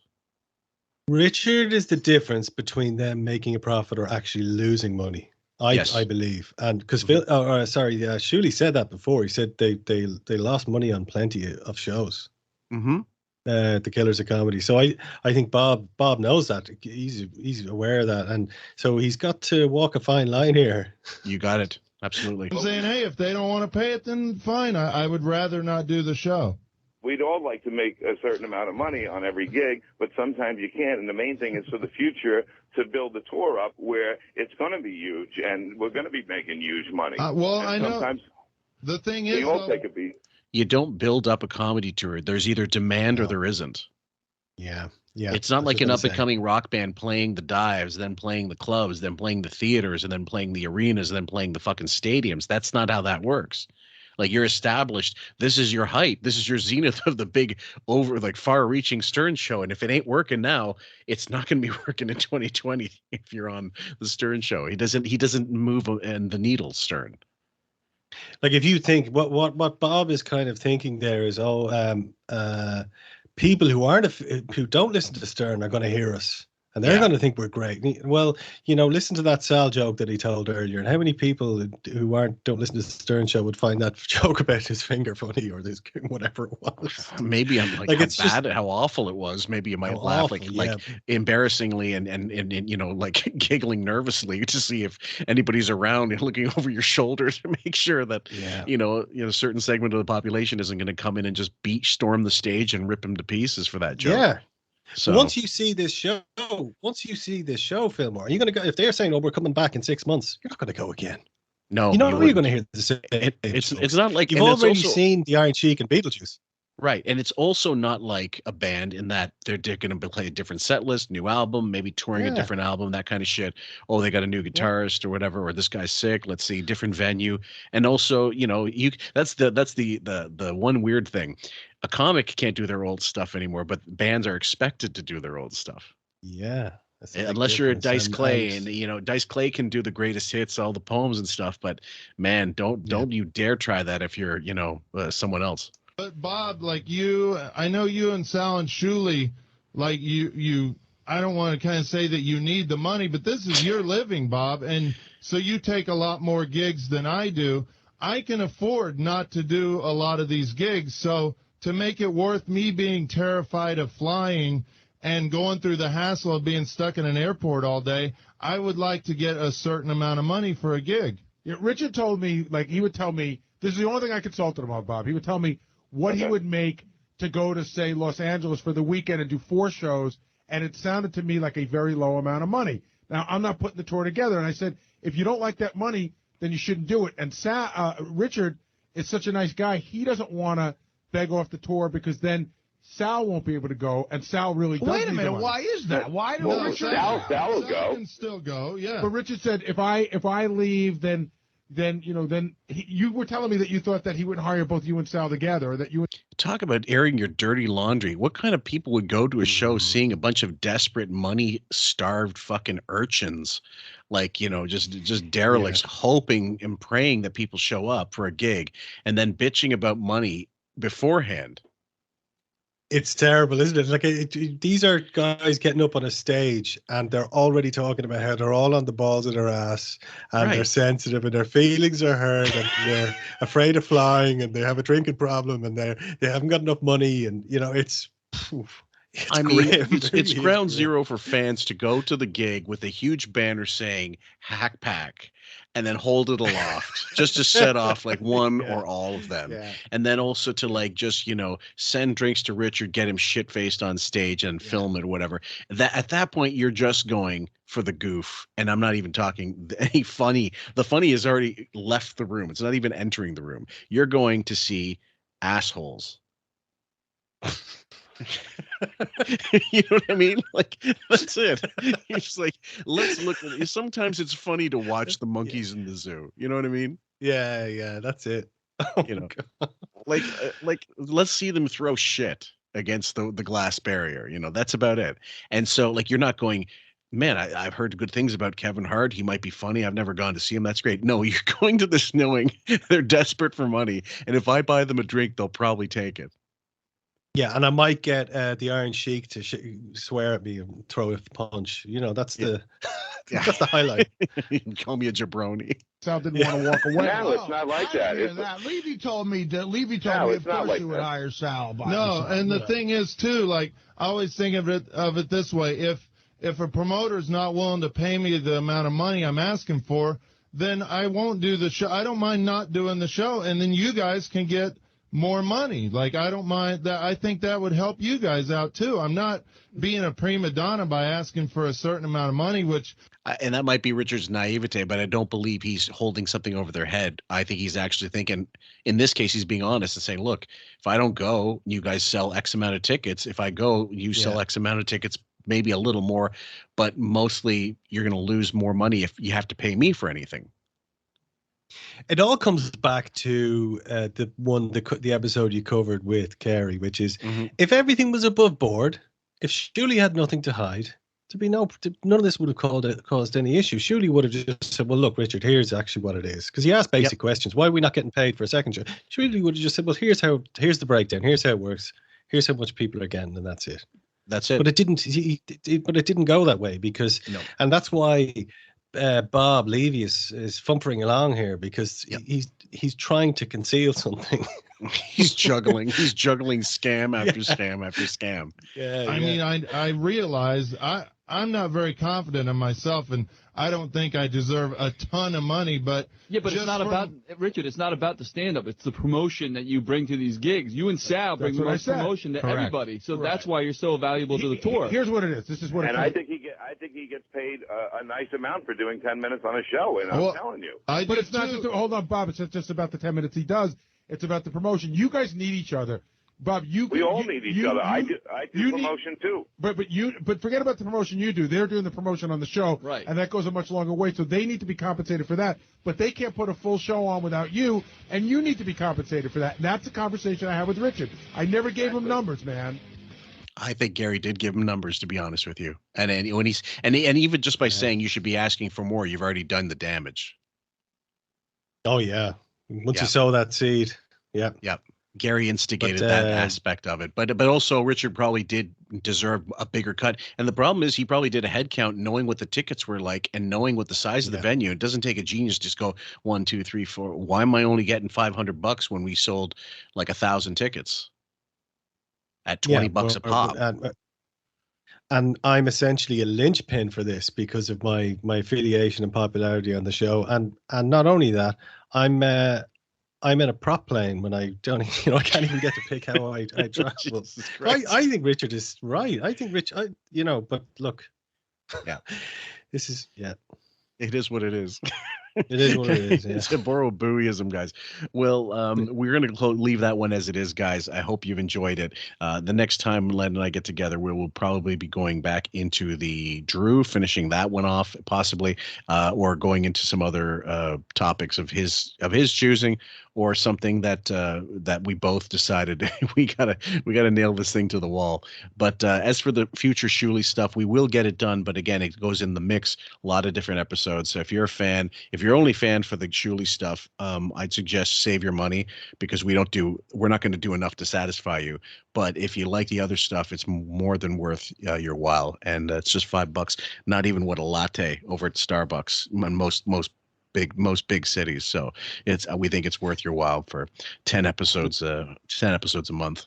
Richard is the difference between them making a profit or actually losing money. I believe, and because Shuli said that before. He said they lost money on plenty of shows. The Killers of Comedy. So I think Bob knows that. He's aware of that, and so he's got to walk a fine line here. You got it. Absolutely. I'm saying, hey, if they don't want to pay it, then fine. I would rather not do the show. We'd all like to make a certain amount of money on every gig, but sometimes you can't. And the main thing is for the future to build the tour up where it's going to be huge, and we're going to be making huge money. I know. The thing is, all take a beat. You don't build up a comedy tour. There's either demand or there isn't. Yeah. Yeah. It's not like an up-and-coming rock band playing the dives, then playing the clubs, then playing the theaters, and then playing the arenas, and then playing the fucking stadiums. That's not how that works. Like, you're established. This is your height. This is your zenith of the big, far-reaching Stern show. And if it ain't working now, it's not going to be working in 2020 if you're on the Stern show. He doesn't move in the needle, Stern. Like, if you think what Bob is kind of thinking there is, people who don't listen to Stern are going to hear us, and they're going to think we're great. Well, listen to that Sal joke that he told earlier, and how many people who don't listen to the Stern show would find that joke about his finger funny or this whatever it was. Maybe I'm like how awful it was. Maybe you might laugh like embarrassingly and like giggling nervously to see if anybody's around and looking over your shoulder to make sure that a certain segment of the population isn't going to come in and just storm the stage and rip him to pieces for that joke. Yeah. So once you see this show, Fillmore, are you going to go? If they're saying, "Oh, we're coming back in 6 months," you're not going to go again. No, you're going to hear the same. It's not like you've already seen the Iron Sheik and Beetlejuice. Right. And it's also not like a band in that they're going to play a different set list, new album, maybe touring a different album, that kind of shit. Oh, they got a new guitarist or whatever, or this guy's sick. Let's see, different venue. And also, that's the one weird thing. A comic can't do their old stuff anymore, but bands are expected to do their old stuff. Yeah. Unless you're Dice Clay, and Dice Clay can do the greatest hits, all the poems and stuff, but man, don't you dare try that if you're, someone else. But Bob, like I know you and Sal and Shuli, like you, I don't want to kind of say that you need the money, but this is your living, Bob. And so you take a lot more gigs than I do. I can afford not to do a lot of these gigs. So to make it worth me being terrified of flying and going through the hassle of being stuck in an airport all day, I would like to get a certain amount of money for a gig. Yeah, Richard told me, he would tell me, this is the only thing I consulted him on, Bob. He would tell me what he would make to go to, say, Los Angeles for the weekend and do 4 shows, and it sounded to me like a very low amount of money. Now, I'm not putting the tour together, and I said, if you don't like that money, then you shouldn't do it. And Richard is such a nice guy. He doesn't want to beg off the tour because then Sal won't be able to go, and Sal really does. Wait a minute, why is that? Why do Richard? Sal will go. Can still go, yeah. But Richard said, if I leave, then you were telling me that you thought that he wouldn't hire both you and Sal together, or that you would talk about airing your dirty laundry. What kind of people would go to a show seeing a bunch of desperate, money-starved fucking urchins, just derelicts, hoping and praying that people show up for a gig, and then bitching about money beforehand? It's terrible, isn't it? Like these are guys getting up on a stage and they're already talking about how they're all on the balls of their ass and they're sensitive and their feelings are hurt and they're afraid of flying and they have a drinking problem and they haven't got enough money and it's it's ground zero for fans to go to the gig with a huge banner saying "Hack Pack" and then hold it aloft just to set off like one or all of them. Yeah. And then also to send drinks to Richard, get him shit-faced on stage and film it or whatever. At that point, you're just going for the goof. And I'm not even talking any funny. The funny has already left the room. It's not even entering the room. You're going to see assholes. You know what I mean? Like, that's it. It's like, let's look at it. Sometimes it's funny to watch the monkeys in the zoo. You know what I mean? Yeah, that's it. Like let's see them throw shit against the glass barrier. That's about it. And so, you're not going, man, I've heard good things about Kevin Hart. He might be funny. I've never gone to see him. That's great. No, you're going to this knowing they're desperate for money. And if I buy them a drink, they'll probably take it. Yeah, and I might get the Iron Sheik to swear at me and throw a punch. That's that's the highlight. You can call me a jabroni. Sal didn't want to walk away. No, it's not like that. Levy told me, of course you would hire Sal. And the thing is, too, I always think of it this way. If a promoter's not willing to pay me the amount of money I'm asking for, then I won't do the show. I don't mind not doing the show, and then you guys can get more money. I don't mind that. I think that would help you guys out too. I'm not being a prima donna by asking for a certain amount of money, which And that might be Richard's naivete, but I don't believe he's holding something over their head. I think he's actually thinking, in this case, he's being honest and saying, look, if I don't go, you guys sell X amount of tickets. If I go, you sell X amount of tickets, maybe a little more, but mostly you're going to lose more money if you have to pay me for anything. It all comes back to the episode you covered with Carey, which is if everything was above board, if Shuli had nothing to hide, none of this would have caused any issue. Shuli would have just said, well, look, Richard, here's actually what it is. Because he asked basic questions. Why are we not getting paid for a second show? Shuli would have just said, well, here's the breakdown. Here's how it works. Here's how much people are getting, and that's it. That's it. But it didn't. But it didn't go that way because, and that's why Bob Levy is fumpering along here because he's trying to conceal something. He's juggling scam after scam after scam. I mean, I realize I'm not very confident in myself, and I don't think I deserve a ton of money, but it's not about Richard. It's not about the stand-up. It's the promotion that you bring to these gigs. You and Sal bring the most promotion to everybody, so that's why you're so valuable to the tour. Here's what it is. This is what. And I think he gets paid a nice amount for doing 10 minutes on a show, and I'm telling you. But it's not just. Hold on, Bob. It's not just about the 10 minutes he does. It's about the promotion. You guys need each other. Bob, we all need each other. I do promotion too. But forget about the promotion you do. They're doing the promotion on the show, right? And that goes a much longer way. So they need to be compensated for that. But they can't put a full show on without you, and you need to be compensated for that. And that's a conversation I had with Richard. I never gave him numbers, man. I think Gary did give him numbers, to be honest with you. And when and even just by saying you should be asking for more, you've already done the damage. Oh yeah. Once you sow that seed, Yep. Gary instigated that aspect of it, but also Richard probably did deserve a bigger cut. And the problem is he probably did a head count, knowing what the tickets were like and knowing what the size of the venue. It doesn't take a genius to just go 1, 2, 3, 4. Why am I only getting $500 when we sold like 1,000 tickets at $20 a pop? And I'm essentially a linchpin for this because of my affiliation and popularity on the show. And not only that, I'm in a prop plane when I don't, I can't even get to pick how I travel. I think Richard is right. I think but look, this is, it is what it is. It is what it is. Yeah. It's a borrow buoyism, guys. Well, we're going to leave that one as it is, guys. I hope you've enjoyed it. The next time Len and I get together, we will probably be going back into the Drew, finishing that one off, possibly, or going into some other topics of his choosing, or something that we both decided we gotta nail this thing to the wall. But as for the future Shuli stuff, we will get it done. But again, it goes in the mix, a lot of different episodes. So if you're a fan, if you're only fan for the Shuli stuff, I'd suggest save your money because we're not going to do enough to satisfy you. But if you like the other stuff, it's more than worth your while, and it's just $5, not even what a latte over at Starbucks in most big cities. So we think it's worth your while for 10 episodes a month.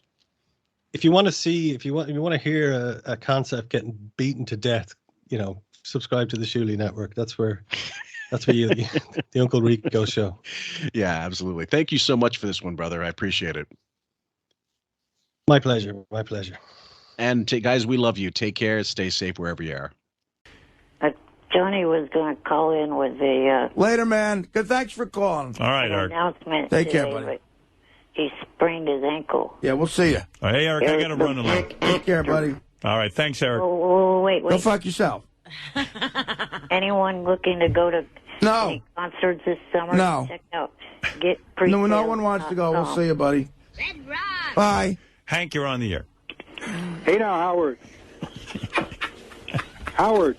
If you want to hear a concept getting beaten to death, subscribe to the Shuli Network. That's where you the Uncle Rico show. Yeah, absolutely. Thank you so much for this one, brother. I appreciate it. My pleasure. And guys, we love you. Take care. Stay safe wherever you are. Johnny was going to call in with the later, man. Good, thanks for calling. All right, Art. Announcement. Take care, buddy. He sprained his ankle. Yeah, we'll see you. Hey, Eric, I got to run along. Take care, buddy. All right, thanks, Eric. Oh, wait. Go fuck yourself. Anyone looking to go to any concerts this summer? No. Check out. Get pre-sale. No one wants to go. We'll see you, buddy. Bye. Hank, you're on the air. Hey now, Howard. Howard.